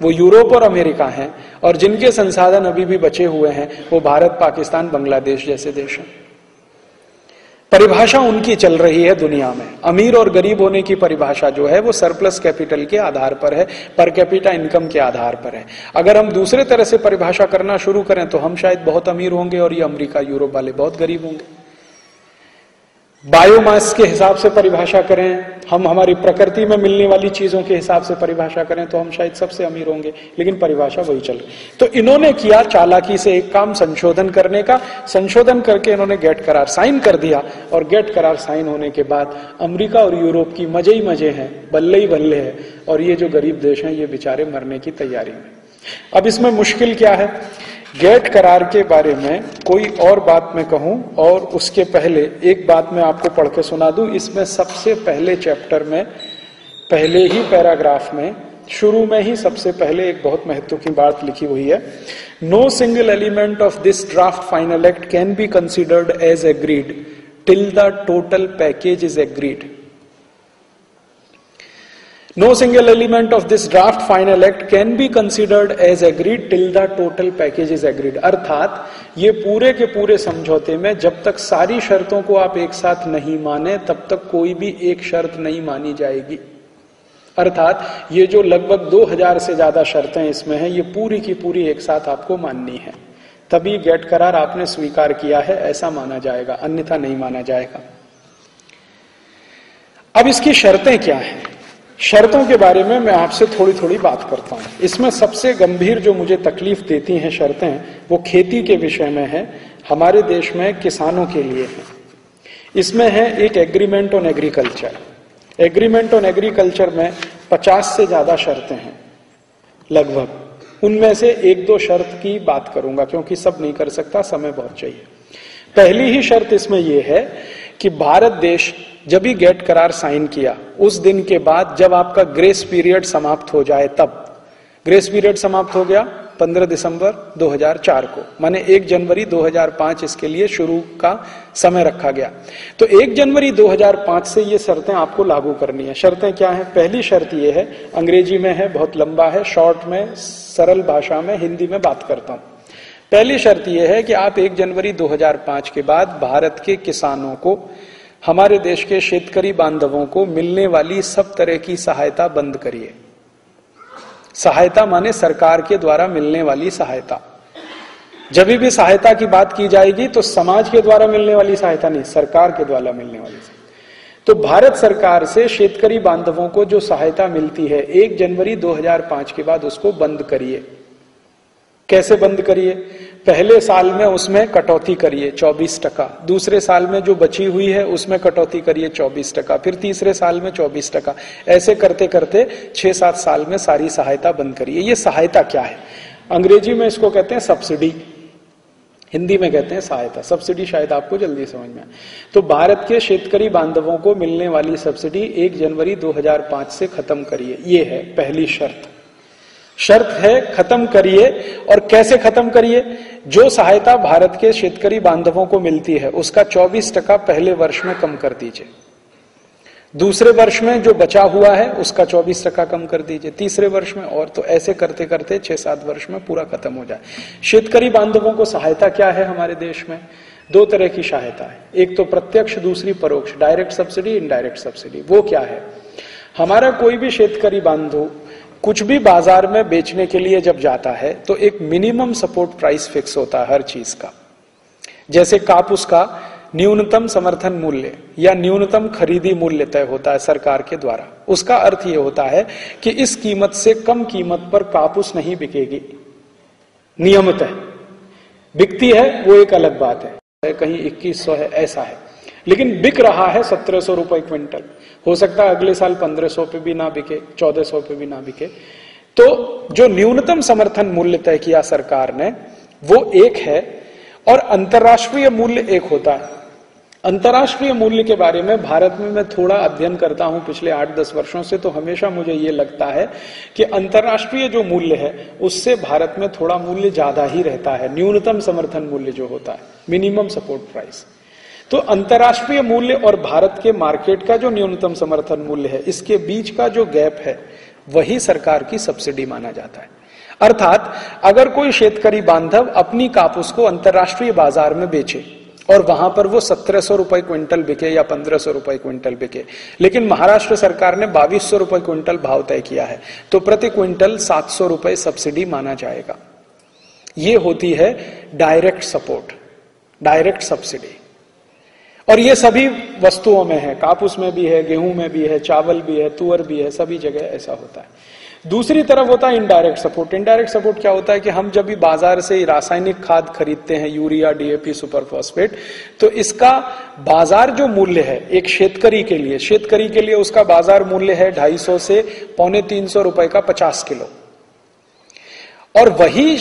वो यूरोप और अमेरिका हैं, और जिनके संसाधन अभी भी बचे हुए हैं वो भारत, पाकिस्तान, बांग्लादेश जैसे देश हैं। परिभाषा उनकी चल रही है दुनिया में। अमीर और गरीब होने की परिभाषा जो है वो सरप्लस कैपिटल के आधार पर है, पर कैपिटा इनकम के आधार पर है। अगर हम दूसरे तरह से परिभाषा करना शुरू करें तो हम शायद बहुत अमीर होंगे और ये अमेरिका, यूरोप वाले बहुत गरीब होंगे। बायोमास के हिसाब से परिभाषा करें, हम हमारी प्रकृति में मिलने वाली चीजों के हिसाब से परिभाषा करें तो हम शायद सबसे अमीर होंगे, लेकिन परिभाषा वही चल रही। तो इन्होंने किया चालाकी से एक काम संशोधन करने का, संशोधन करके इन्होंने गेट करार साइन कर दिया, और गेट करार साइन होने के बाद अमेरिका और यूरोप की मजे ही मजे हैं, बल्ले ही बल्ले है, और ये जो गरीब देश हैं ये बेचारे मरने की तैयारी में। अब इसमें मुश्किल क्या है? गेट करार के बारे में कोई और बात मैं कहूं और उसके पहले एक बात मैं आपको पढ़ के सुना दूं। इसमें सबसे पहले चैप्टर में, पहले ही पैराग्राफ में, शुरू में ही सबसे पहले एक बहुत महत्व की बात लिखी हुई है। No single element of this draft final act can be considered as agreed till the total package is agreed. No single element of this draft final act can be considered as agreed till the total package is agreed। अर्थात ये पूरे के पूरे समझौते में जब तक सारी शर्तों को आप एक साथ नहीं माने तब तक कोई भी एक शर्त नहीं मानी जाएगी। अर्थात ये जो लगभग 2000 से ज्यादा शर्तें इसमें हैं ये पूरी की पूरी एक साथ आपको माननी है, तभी गेट करार आपने स्वीकार किया है ऐसा माना जाएगा, अन्यथा नहीं माना जाएगा। अब इसकी शर्तें क्या हैं? शर्तों के बारे में मैं आपसे थोड़ी थोड़ी बात करता हूं। इसमें सबसे गंभीर जो मुझे तकलीफ देती हैं शर्तें वो खेती के विषय में है, हमारे देश में किसानों के लिए है। इसमें है एक agreement on agriculture. Agreement on agriculture में 50 से ज्यादा शर्तें हैं लगभग। उनमें से एक दो शर्त की बात करूंगा क्योंकि सब नहीं कर सकता, समय बहुत चाहिए। पहली ही शर्त इसमें यह है कि भारत देश जब भी गेट करार साइन किया उस दिन के बाद जब आपका ग्रेस पीरियड समाप्त हो जाए, तब ग्रेस पीरियड समाप्त हो गया 15 दिसंबर 2004 को, माने 1 जनवरी 2005 इसके लिए शुरू का समय रखा गया। तो 1 जनवरी 2005 से ये शर्तें आपको लागू करनी है। शर्तें क्या हैं? पहली शर्त ये है, अंग्रेजी में है, बहुत लंबा है, शॉर्ट में, सरल भाषा में, हिंदी में बात करता हूं। पहली शर्त यह है कि आप 1 जनवरी 2005 के बाद भारत के किसानों को, हमारे देश के शेतकरी बांधवों को मिलने वाली सब तरह की सहायता बंद करिए। सहायता माने सरकार के द्वारा मिलने वाली सहायता। जब भी सहायता की बात की जाएगी तो समाज के द्वारा मिलने वाली सहायता नहीं, सरकार के द्वारा मिलने वाली सहायता। तो भारत सरकार से शेतकरी बांधवों को जो सहायता मिलती है 1 जनवरी 2005 के बाद उसको बंद करिए। कैसे बंद करिए? पहले साल में उसमें कटौती करिए 24%, दूसरे साल में जो बची हुई है उसमें कटौती करिए 24%, फिर तीसरे साल में 24%। ऐसे करते करते 6-7 साल में सारी सहायता बंद करिए। ये सहायता क्या है? अंग्रेजी में इसको कहते हैं सब्सिडी, हिंदी में कहते हैं सहायता। सब्सिडी शायद आपको जल्दी समझ में आए। तो भारत के शेतकरी बांधवों को मिलने वाली सब्सिडी 1 जनवरी 2005 से खत्म करिए। ये है पहली शर्त। शर्त है खत्म करिए। और कैसे खत्म करिए? जो सहायता भारत के शेतकरी बांधवों को मिलती है उसका 24% पहले वर्ष में कम कर दीजिए, दूसरे वर्ष में जो बचा हुआ है उसका 24% कम कर दीजिए, तीसरे वर्ष में, और तो ऐसे करते करते 6-7 वर्ष में पूरा खत्म हो जाए। शेतकरी बांधवों को सहायता क्या है हमारे देश में? दो तरह की सहायता है, एक तो प्रत्यक्ष, दूसरी परोक्ष, डायरेक्ट सब्सिडी, इनडायरेक्ट सब्सिडी। वो क्या है? हमारा कोई भी शेतकरी बांधव कुछ भी बाजार में बेचने के लिए जब जाता है तो एक मिनिमम सपोर्ट प्राइस फिक्स होता है हर चीज का। जैसे कापूस का न्यूनतम समर्थन मूल्य या न्यूनतम खरीदी मूल्य तय होता है सरकार के द्वारा। उसका अर्थ यह होता है कि इस कीमत से कम कीमत पर कापूस नहीं बिकेगी, नियमतः बिकती है वो एक अलग बात है, कहीं 2100 है ऐसा है, लेकिन बिक रहा है 1700 रुपए क्विंटल। हो सकता है अगले साल 1500 पे भी ना बिके, 1400 पे भी ना बिके। तो जो न्यूनतम समर्थन मूल्य तय किया सरकार ने वो एक है, और अंतर्राष्ट्रीय मूल्य एक होता है। अंतर्राष्ट्रीय मूल्य के बारे में भारत में मैं थोड़ा अध्ययन करता हूं पिछले 8-10 वर्षों से, तो हमेशा मुझे ये लगता है कि अंतर्राष्ट्रीय जो मूल्य है उससे भारत में थोड़ा मूल्य ज्यादा ही रहता है, न्यूनतम समर्थन मूल्य जो होता है, मिनिमम सपोर्ट प्राइस। तो अंतर्राष्ट्रीय मूल्य और भारत के मार्केट का जो न्यूनतम समर्थन मूल्य है, इसके बीच का जो गैप है वही सरकार की सब्सिडी माना जाता है। अर्थात अगर कोई शेतकरी बांधव अपनी कापूस को अंतर्राष्ट्रीय बाजार में बेचे और वहां पर वो 1700 रुपए क्विंटल बिके या 1500 रुपए क्विंटल बिके, लेकिन महाराष्ट्र सरकार ने 2200 रुपए क्विंटल भाव तय किया है, तो प्रति क्विंटल 700 रुपए सब्सिडी माना जाएगा। ये होती है डायरेक्ट सपोर्ट, डायरेक्ट सब्सिडी। और ये सभी वस्तुओं में है, कापूस में भी है, गेहूं में भी है, चावल भी है, तुअर भी है, सभी जगह ऐसा होता है। दूसरी तरफ होता है इनडायरेक्ट सपोर्ट। इनडायरेक्ट सपोर्ट क्या होता है कि हम जब भी बाजार से रासायनिक खाद खरीदते हैं, यूरिया, डीएपी, सुपर फॉस्फेट, तो इसका बाजार जो मूल्य है एक शेतकरी के लिए उसका बाजार मूल्य है 250 से 250 रुपए का 50 किलो। और वही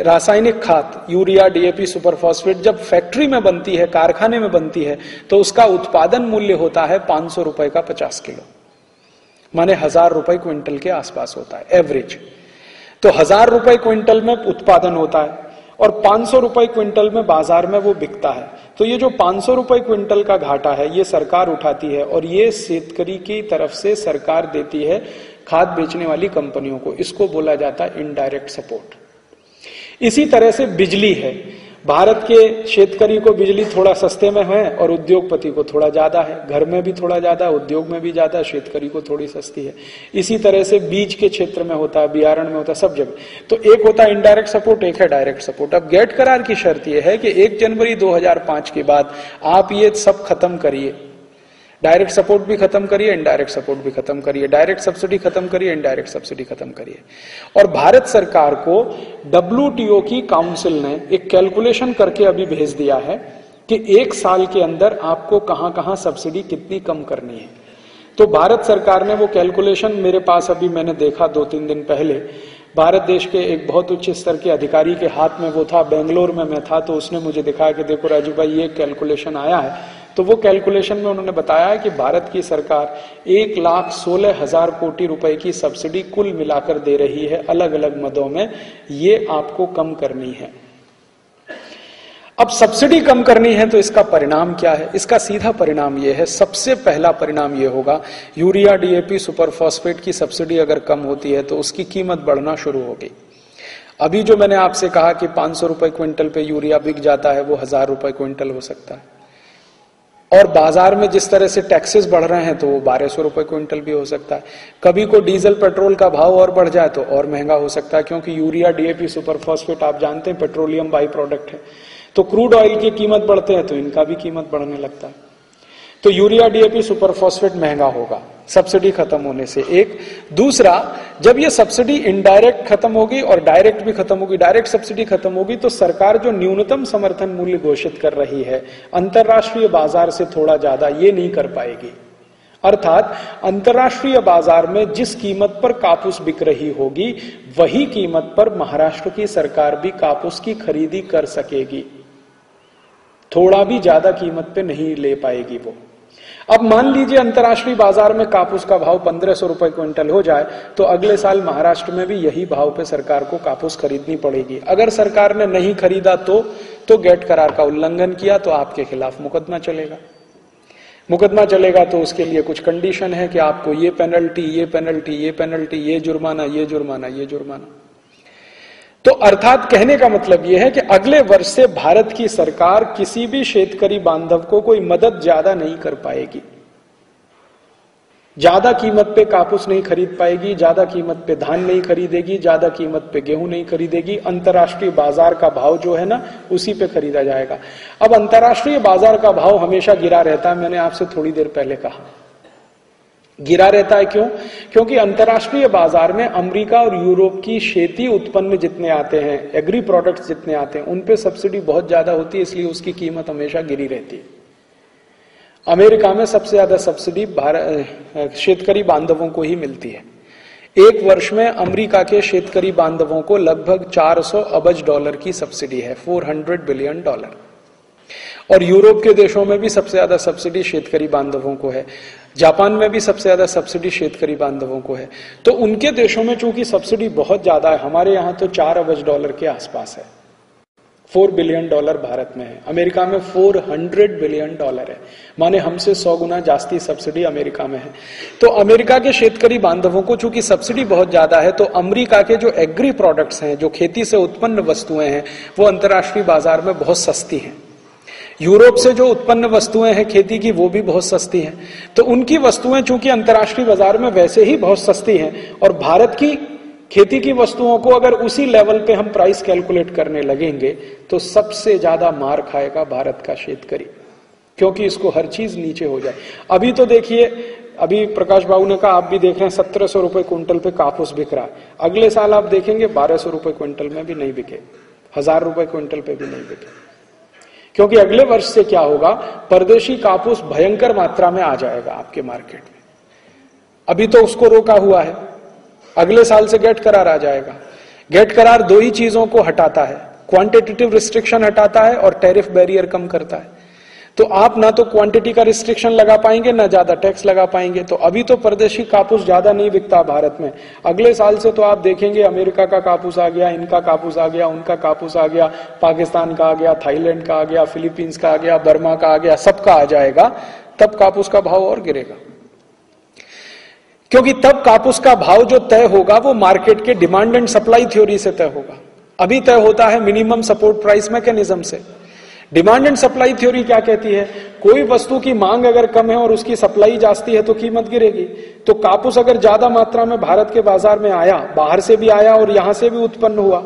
रासायनिक खाद यूरिया, डीएपी, सुपर फॉस्फेट जब फैक्ट्री में बनती है, कारखाने में बनती है, तो उसका उत्पादन मूल्य होता है 500 रुपए का 50 किलो, माने 1000 रुपए क्विंटल के आसपास होता है एवरेज। तो 1000 रुपए क्विंटल में उत्पादन होता है और 500 रुपए क्विंटल में बाजार में वो बिकता है। तो ये जो 500 रुपए क्विंटल का घाटा है ये सरकार उठाती है, और ये शेतकरी की तरफ से सरकार देती है खाद बेचने वाली कंपनियों को। इसको बोला जाता है इनडायरेक्ट सपोर्ट। इसी तरह से बिजली है, भारत के शेतकरी को बिजली थोड़ा सस्ते में है और उद्योगपति को थोड़ा ज्यादा है, घर में भी थोड़ा ज्यादा, उद्योग में भी ज्यादा, शेतकरी को थोड़ी सस्ती है। इसी तरह से बीज के क्षेत्र में होता है, बियारण में होता है, सब जगह। तो एक होता है इनडायरेक्ट सपोर्ट, एक है डायरेक्ट सपोर्ट। अब गेट करार की शर्त यह है कि 1 जनवरी 2005 के बाद आप ये सब खत्म करिए, डायरेक्ट सपोर्ट भी खत्म करिए, इनडायरेक्ट सपोर्ट भी खत्म करिए, डायरेक्ट सब्सिडी खत्म करिए, इनडायरेक्ट सब्सिडी खत्म करिए। और भारत सरकार को WTO की काउंसिल ने एक कैलकुलेशन करके अभी भेज दिया है कि 1 साल के अंदर आपको कहां कहां सब्सिडी कितनी कम करनी है। तो भारत सरकार ने वो कैलकुलेशन, मेरे पास अभी मैंने देखा 2-3 दिन पहले, भारत देश के एक बहुत उच्च स्तर के अधिकारी के हाथ में वो था, बेंगलोर में मैं था, तो उसने मुझे दिखाया कि देखो राजू भाई ये कैलकुलेशन आया है। तो वो कैलकुलेशन में उन्होंने बताया कि भारत की सरकार 1,16,000 कोटि रुपए की सब्सिडी कुल मिलाकर दे रही है अलग अलग मदों में, ये आपको कम करनी है। अब सब्सिडी कम करनी है तो इसका परिणाम क्या है? इसका सीधा परिणाम यह है, सबसे पहला परिणाम यह होगा, यूरिया, डीएपी, सुपर फॉस्फेट की सब्सिडी अगर कम होती है तो उसकी कीमत बढ़ना शुरू होगी। अभी जो मैंने आपसे कहा कि 500 रुपए क्विंटल पे यूरिया बिक जाता है, वो 1000 रुपए क्विंटल हो सकता है। और बाजार में जिस तरह से टैक्सेस बढ़ रहे हैं तो वो 1200 रुपए क्विंटल भी हो सकता है। कभी को डीजल पेट्रोल का भाव और बढ़ जाए तो और महंगा हो सकता है, क्योंकि यूरिया, डीएपी, सुपर फॉस्फेट आप जानते हैं पेट्रोलियम बाई प्रोडक्ट है। तो क्रूड ऑयल की कीमत बढ़ते हैं तो इनका भी कीमत बढ़ने लगता है। तो यूरिया, डीएपी, सुपर फॉस्फेट महंगा होगा सब्सिडी खत्म होने से, एक। दूसरा, जब ये सब्सिडी इनडायरेक्ट खत्म होगी और डायरेक्ट भी खत्म होगी, डायरेक्ट सब्सिडी खत्म होगी, तो सरकार जो न्यूनतम समर्थन मूल्य घोषित कर रही है अंतरराष्ट्रीय बाजार से थोड़ा ज्यादा, ये नहीं कर पाएगी। अर्थात अंतरराष्ट्रीय बाजार में जिस कीमत पर कापूस बिक रही होगी वही कीमत पर महाराष्ट्र की सरकार भी कापूस की खरीदी कर सकेगी, थोड़ा भी ज्यादा कीमत पे नहीं ले पाएगी वो। अब मान लीजिए अंतर्राष्ट्रीय बाजार में कापूस का भाव 1500 रुपए क्विंटल हो जाए, तो अगले साल महाराष्ट्र में भी यही भाव पे सरकार को कापूस खरीदनी पड़ेगी। अगर सरकार ने नहीं खरीदा तो गेट करार का उल्लंघन किया तो आपके खिलाफ मुकदमा चलेगा। मुकदमा चलेगा तो उसके लिए कुछ कंडीशन है कि आपको ये पेनल्टी, ये पेनल्टी, ये पेनल्टी, ये जुर्माना, ये जुर्माना, ये जुर्माना। तो अर्थात कहने का मतलब यह है कि अगले वर्ष से भारत की सरकार किसी भी शेतकरी बांधव को कोई मदद ज्यादा नहीं कर पाएगी, ज्यादा कीमत पे कापूस नहीं खरीद पाएगी, ज्यादा कीमत पे धान नहीं खरीदेगी, ज्यादा कीमत पे गेहूं नहीं खरीदेगी। अंतर्राष्ट्रीय बाजार का भाव जो है ना, उसी पे खरीदा जाएगा। अब अंतर्राष्ट्रीय बाजार का भाव हमेशा गिरा रहता है, मैंने आपसे थोड़ी देर पहले कहा गिरा रहता है। क्यों? क्योंकि अंतर्राष्ट्रीय बाजार में अमेरिका और यूरोप की खेती उत्पन्न जितने आते हैं, एग्री प्रोडक्ट्स जितने आते हैं, उन पे सब्सिडी बहुत ज्यादा होती है, इसलिए उसकी कीमत हमेशा गिरी रहती है। अमेरिका में सबसे ज्यादा सब्सिडी शेतकरी बांधवों को ही मिलती है। एक वर्ष में अमेरिका के शेतकरी बांधवों को लगभग 400 अरब डॉलर की सब्सिडी है, $400 बिलियन। और यूरोप के देशों में भी सबसे ज्यादा सब्सिडी शेतकरी बांधवों को है, जापान में भी सबसे ज्यादा सब्सिडी शेतकरी बांधवों को है। तो उनके देशों में चूंकि सब्सिडी बहुत ज्यादा है, हमारे यहां तो 4 अरब डॉलर के आसपास है, $4 बिलियन भारत में है, अमेरिका में $400 बिलियन है, माने हमसे 100 गुना जास्ती सब्सिडी अमेरिका में है। तो अमेरिका के शेतकरी बांधवों को चूंकि सब्सिडी बहुत ज्यादा है, तो अमेरिका के जो एग्री प्रोडक्ट्स हैं, जो खेती से उत्पन्न वस्तुएं हैं, वो अंतर्राष्ट्रीय बाजार में बहुत सस्ती हैं। यूरोप से जो उत्पन्न वस्तुएं हैं खेती की, वो भी बहुत सस्ती हैं। तो उनकी वस्तुएं चूंकि अंतर्राष्ट्रीय बाजार में वैसे ही बहुत सस्ती हैं, और भारत की खेती की वस्तुओं को अगर उसी लेवल पे हम प्राइस कैलकुलेट करने लगेंगे, तो सबसे ज्यादा मार खाएगा भारत का शेतकरी, क्योंकि इसको हर चीज नीचे हो जाए। अभी तो देखिए, अभी प्रकाश बाबू ने कहा, आप भी देख रहे हैं 1700 रुपए क्विंटल पे कापूस बिक रहा है। अगले साल आप देखेंगे 1200 रुपए क्विंटल में भी नहीं बिके, 1000 रुपए क्विंटल पे भी नहीं बिके। क्योंकि अगले वर्ष से क्या होगा, परदेशी कापूस भयंकर मात्रा में आ जाएगा आपके मार्केट में। अभी तो उसको रोका हुआ है, अगले साल से गेट करार आ जाएगा। गेट करार दो ही चीजों को हटाता है, क्वांटिटेटिव रिस्ट्रिक्शन हटाता है और टैरिफ बैरियर कम करता है। तो आप ना तो क्वांटिटी का रिस्ट्रिक्शन लगा पाएंगे, ना ज्यादा टैक्स लगा पाएंगे। तो अभी तो परदेशी कापूस ज्यादा नहीं बिकता भारत में, अगले साल से तो आप देखेंगे अमेरिका का कापूस आ गया, इनका कापूस आ गया, उनका कापूस आ गया, पाकिस्तान का आ गया, थाईलैंड का आ गया, फिलीपींस का आ गया, बर्मा का आ गया, सबका आ जाएगा। तब कापूस का भाव और गिरेगा, क्योंकि तब कापूस का भाव जो तय होगा वो मार्केट के डिमांड एंड सप्लाई थ्योरी से तय होगा। अभी तय होता है मिनिमम सपोर्ट प्राइस मैकेनिज्म से। डिमांड एंड सप्लाई थ्योरी क्या कहती है, कोई वस्तु की मांग अगर कम है और उसकी सप्लाई जास्ती है तो कीमत गिरेगी। तो कापूस अगर ज्यादा मात्रा में भारत के बाजार में आया, बाहर से भी आया और यहां से भी उत्पन्न हुआ,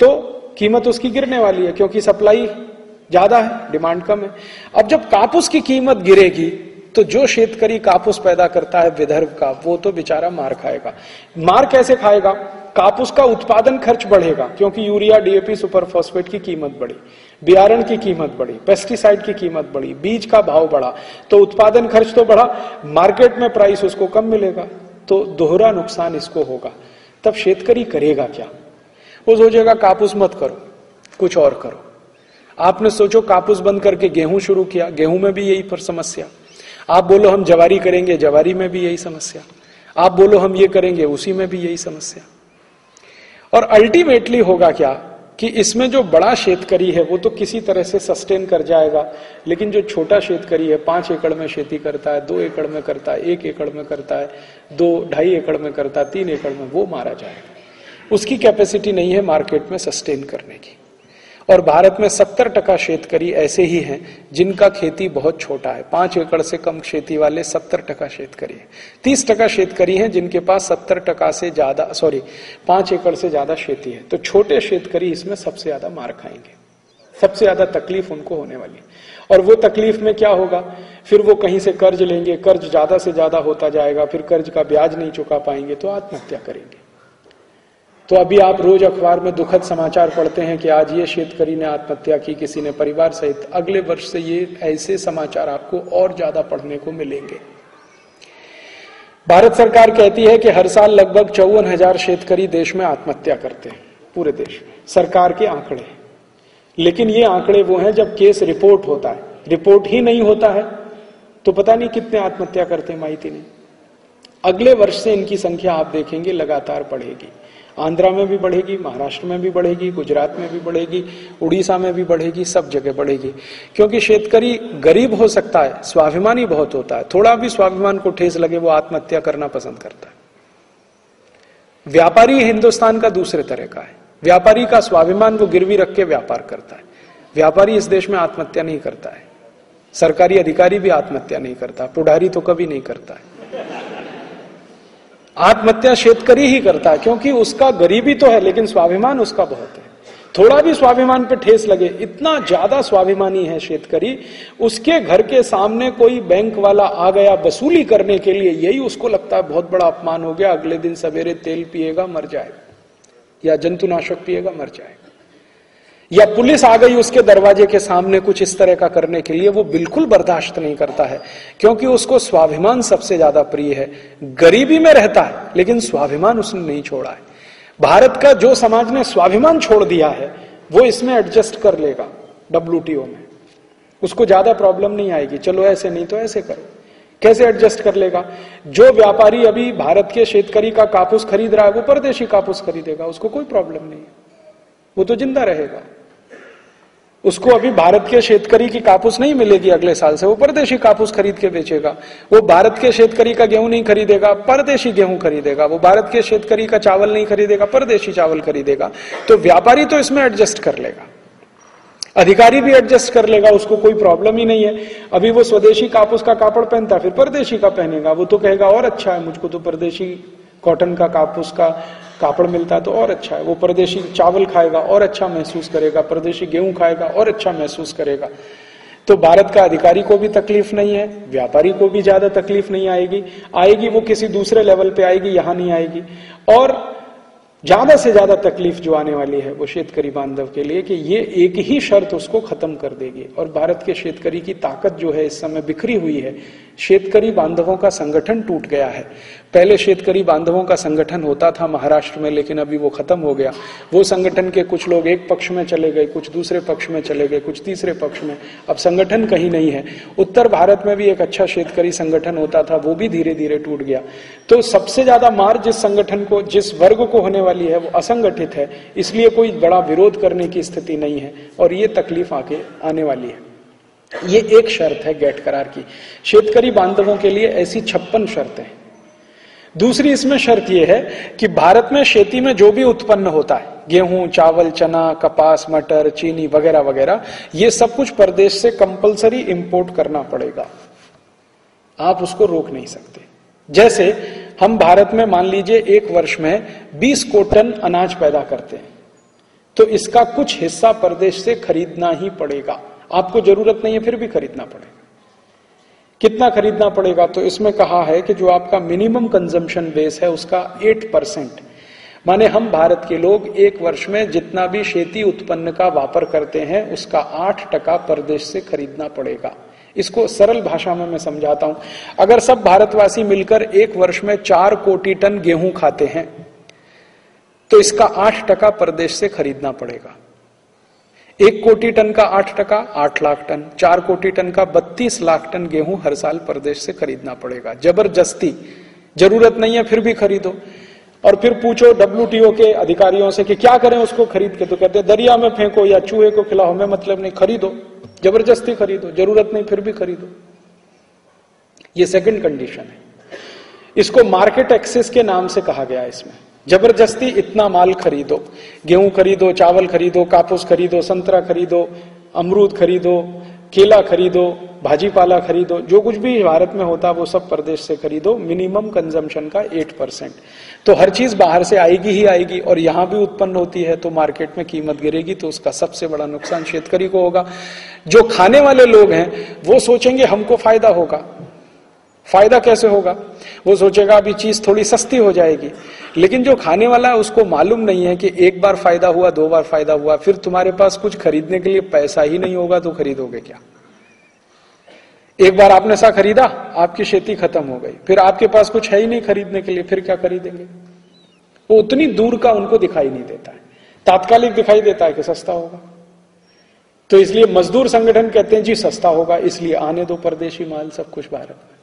तो कीमत उसकी गिरने वाली है, क्योंकि सप्लाई ज्यादा है, डिमांड कम है। अब जब कापूस की कीमत गिरेगी, तो जो शेतकरी कापूस पैदा करता है विदर्भ का, वो तो बेचारा मार खाएगा। मार कैसे खाएगा? कापूस का उत्पादन खर्च बढ़ेगा, क्योंकि यूरिया, डीएपी, सुपर फॉस्फेट की कीमत बढ़ी, बियारण की कीमत बढ़ी, पेस्टिसाइड की कीमत बढ़ी, बीज का भाव बढ़ा, तो उत्पादन खर्च तो बढ़ा, मार्केट में प्राइस उसको कम मिलेगा, तो दोहरा नुकसान इसको होगा। तब शेतकरी करेगा क्या? वो सोचेगा कापूस मत करो, कुछ और करो। आपने सोचो कापूस बंद करके गेहूं शुरू किया, गेहूं में भी यही पर समस्या। आप बोलो हम जवारी करेंगे, जवारी में भी यही समस्या। आप बोलो हम ये करेंगे, उसी में भी यही समस्या। और अल्टीमेटली होगा क्या कि इसमें जो बड़ा शेतकरी है वो तो किसी तरह से सस्टेन कर जाएगा, लेकिन जो छोटा शेतकरी है, 5 एकड़ में खेती करता है, 2 एकड़ में करता है, 1 एकड़ में करता है, 2-2.5 एकड़ में करता है, 3 एकड़ में, वो मारा जाएगा। उसकी कैपेसिटी नहीं है मार्केट में सस्टेन करने की। और भारत में 70% शेतकरी ऐसे ही हैं जिनका खेती बहुत छोटा है। 5 एकड़ से कम खेती वाले 70% शेतकरी हैं। 30% शेतकरी हैं जिनके पास 70% से ज्यादा 5 एकड़ से ज्यादा खेती है। तो छोटे शेतकरी इसमें सबसे ज्यादा मार खाएंगे, सबसे ज्यादा तकलीफ उनको होने वाली है। और वो तकलीफ में क्या होगा, फिर वो कहीं से कर्ज लेंगे, कर्ज ज्यादा से ज्यादा होता जाएगा, फिर कर्ज का ब्याज नहीं चुका पाएंगे तो आत्महत्या करेंगे। तो अभी आप रोज अखबार में दुखद समाचार पढ़ते हैं कि आज ये शेतकरी ने आत्महत्या की, किसी ने परिवार सहित। अगले वर्ष से ये ऐसे समाचार आपको और ज्यादा पढ़ने को मिलेंगे। भारत सरकार कहती है कि हर साल लगभग 54,000 शेतकरी देश में आत्महत्या करते हैं, पूरे देश में, सरकार के आंकड़े। लेकिन ये आंकड़े वो हैं जब केस रिपोर्ट होता है, रिपोर्ट ही नहीं होता है तो पता नहीं कितने आत्महत्या करते हैं, माहिती नहीं। अगले वर्ष से इनकी संख्या आप देखेंगे लगातार बढ़ेगी। आंध्रा में भी बढ़ेगी, महाराष्ट्र में भी बढ़ेगी, गुजरात में भी बढ़ेगी, उड़ीसा में भी बढ़ेगी, सब जगह बढ़ेगी। क्योंकि शेतकरी गरीब हो सकता है, स्वाभिमानी बहुत होता है, थोड़ा भी स्वाभिमान को ठेस लगे वो आत्महत्या करना पसंद करता है। व्यापारी हिंदुस्तान का दूसरे तरह का है, व्यापारी का स्वाभिमान वो गिरवी रख के व्यापार करता है। व्यापारी इस देश में आत्महत्या नहीं करता है, सरकारी अधिकारी भी आत्महत्या नहीं करता, पुढ़ारी तो कभी नहीं करता है। आत्महत्या शेतकरी ही करता है, क्योंकि उसका गरीबी तो है लेकिन स्वाभिमान उसका बहुत है। थोड़ा भी स्वाभिमान पे ठेस लगे, इतना ज्यादा स्वाभिमानी है शेतकरी, उसके घर के सामने कोई बैंक वाला आ गया वसूली करने के लिए, यही उसको लगता है बहुत बड़ा अपमान हो गया, अगले दिन सवेरे तेल पिएगा मर जाएगा, या जंतुनाशक पिएगा मर जाएगा। या पुलिस आ गई उसके दरवाजे के सामने कुछ इस तरह का करने के लिए, वो बिल्कुल बर्दाश्त नहीं करता है, क्योंकि उसको स्वाभिमान सबसे ज्यादा प्रिय है। गरीबी में रहता है लेकिन स्वाभिमान उसने नहीं छोड़ा है। भारत का जो समाज ने स्वाभिमान छोड़ दिया है वो इसमें एडजस्ट कर लेगा WTO में, उसको ज्यादा प्रॉब्लम नहीं आएगी। चलो ऐसे नहीं तो ऐसे करो, कैसे एडजस्ट कर लेगा? जो व्यापारी अभी भारत के शेतकरी का कापूस खरीद रहा है वो परदेशी कापूस खरीदेगा, उसको कोई प्रॉब्लम नहीं है, वो तो जिंदा रहेगा। उसको अभी भारत के शेतकरी की कापूस नहीं मिलेगी अगले साल से, वो परदेशी कापूस खरीद के बेचेगा। वो भारत के शेतकरी का गेहूं नहीं खरीदेगा, परदेशी गेहूं खरीदेगा। वो भारत के शेतकरी का चावल नहीं खरीदेगा, परदेशी चावल खरीदेगा। तो व्यापारी तो इसमें एडजस्ट कर लेगा, अधिकारी भी एडजस्ट कर लेगा, उसको कोई प्रॉब्लम ही नहीं है। अभी वो स्वदेशी कापूस का कापड़ पहनता फिर परदेशी का पहनेगा, वो तो कहेगा और अच्छा है, मुझको तो परदेशी कॉटन का कापूस का कापड़ मिलता है तो और अच्छा है। वो परदेशी चावल खाएगा और अच्छा महसूस करेगा, परदेशी गेहूं खाएगा और अच्छा महसूस करेगा। तो भारत का अधिकारी को भी तकलीफ नहीं है, व्यापारी को भी ज्यादा तकलीफ नहीं आएगी। आएगी वो किसी दूसरे लेवल पे आएगी, यहां नहीं आएगी। और ज्यादा से ज्यादा तकलीफ जो आने वाली है वो शेतकरी बांधव के लिए, कि ये एक ही शर्त उसको खत्म कर देगी। और भारत के शेतकरी की ताकत जो है इस समय बिखरी हुई है। शेतकरी बांधवों का संगठन टूट गया है। पहले शेतकरी बांधवों का संगठन होता था महाराष्ट्र में, लेकिन अभी वो खत्म हो गया। वो संगठन के कुछ लोग एक पक्ष में चले गए, कुछ दूसरे पक्ष में चले गए, कुछ तीसरे पक्ष में, अब संगठन कहीं नहीं है। उत्तर भारत में भी एक अच्छा शेतकरी संगठन होता था, वो भी धीरे धीरे टूट गया। तो सबसे ज्यादा मार जिस संगठन को, जिस वर्ग को होने वाली है वो असंगठित है, इसलिए कोई बड़ा विरोध करने की स्थिति नहीं है और ये तकलीफ आके आने वाली है। ये एक शर्त है गेट करार की। शेतकरी बांधवों के लिए ऐसी 56 शर्तें हैं। दूसरी इसमें शर्त यह है कि भारत में खेती में जो भी उत्पन्न होता है, गेहूं, चावल, चना, कपास, मटर, चीनी वगैरह वगैरह, ये सब कुछ प्रदेश से कंपलसरी इंपोर्ट करना पड़ेगा, आप उसको रोक नहीं सकते। जैसे हम भारत में मान लीजिए एक वर्ष में 20 टन अनाज पैदा करते हैं, तो इसका कुछ हिस्सा प्रदेश से खरीदना ही पड़ेगा। आपको जरूरत नहीं है फिर भी खरीदना पड़ेगा। कितना खरीदना पड़ेगा? तो इसमें कहा है कि जो आपका मिनिमम कंजम्पशन बेस है उसका 8%, माने हम भारत के लोग एक वर्ष में जितना भी खेती उत्पन्न का वापर करते हैं उसका 8% प्रदेश से खरीदना पड़ेगा। इसको सरल भाषा में मैं समझाता हूं। अगर सब भारतवासी मिलकर एक वर्ष में 4 कोटि टन गेहूं खाते हैं तो इसका 8% प्रदेश से खरीदना पड़ेगा। 1 कोटि टन का 8%, 8 लाख टन। 4 कोटि टन का 32 लाख टन गेहूं हर साल प्रदेश से खरीदना पड़ेगा। जबरदस्ती, जरूरत नहीं है फिर भी खरीदो। और फिर पूछो WTO के अधिकारियों से कि क्या करें उसको खरीद के, तो कहते हैं दरिया में फेंको या चूहे को खिलाओ, हमें मतलब नहीं, खरीदो, जबरदस्ती खरीदो, जरूरत नहीं फिर भी खरीदो। ये सेकंड कंडीशन है। इसको मार्केट एक्सेस के नाम से कहा गया है। इसमें जबरदस्ती इतना माल खरीदो, गेहूं खरीदो, चावल खरीदो, कापूस खरीदो, संतरा खरीदो, अमरूद खरीदो, केला खरीदो, भाजीपाला खरीदो, जो कुछ भी भारत में होता वो सब प्रदेश से खरीदो। मिनिमम कंजम्पशन का 8%। तो हर चीज बाहर से आएगी ही आएगी और यहां भी उत्पन्न होती है तो मार्केट में कीमत गिरेगी, तो उसका सबसे बड़ा नुकसान शेतकरी को होगा। जो खाने वाले लोग हैं वो सोचेंगे हमको फायदा होगा। फायदा कैसे होगा? वो सोचेगा अभी चीज थोड़ी सस्ती हो जाएगी, लेकिन जो खाने वाला है उसको मालूम नहीं है कि एक बार फायदा हुआ, 2 बार फायदा हुआ, फिर तुम्हारे पास कुछ खरीदने के लिए पैसा ही नहीं होगा तो खरीदोगे क्या? एक बार आपने सा खरीदा, आपकी खेती खत्म हो गई, फिर आपके पास कुछ है ही नहीं खरीदने के लिए, फिर क्या खरीदेंगे? वो उतनी दूर का उनको दिखाई नहीं देता है, तात्कालिक दिखाई देता है कि सस्ता होगा। तो इसलिए मजदूर संगठन कहते हैं जी सस्ता होगा, इसलिए आने दो परदेशी माल सब कुछ भारत में।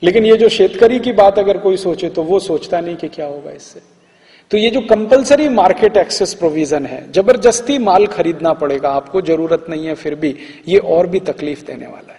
लेकिन ये जो शेतकरी की बात अगर कोई सोचे तो वो सोचता नहीं कि क्या होगा इससे। तो ये जो कंपलसरी मार्केट एक्सेस प्रोविजन है, जबरदस्ती माल खरीदना पड़ेगा आपको, जरूरत नहीं है फिर भी, ये और भी तकलीफ देने वाला है।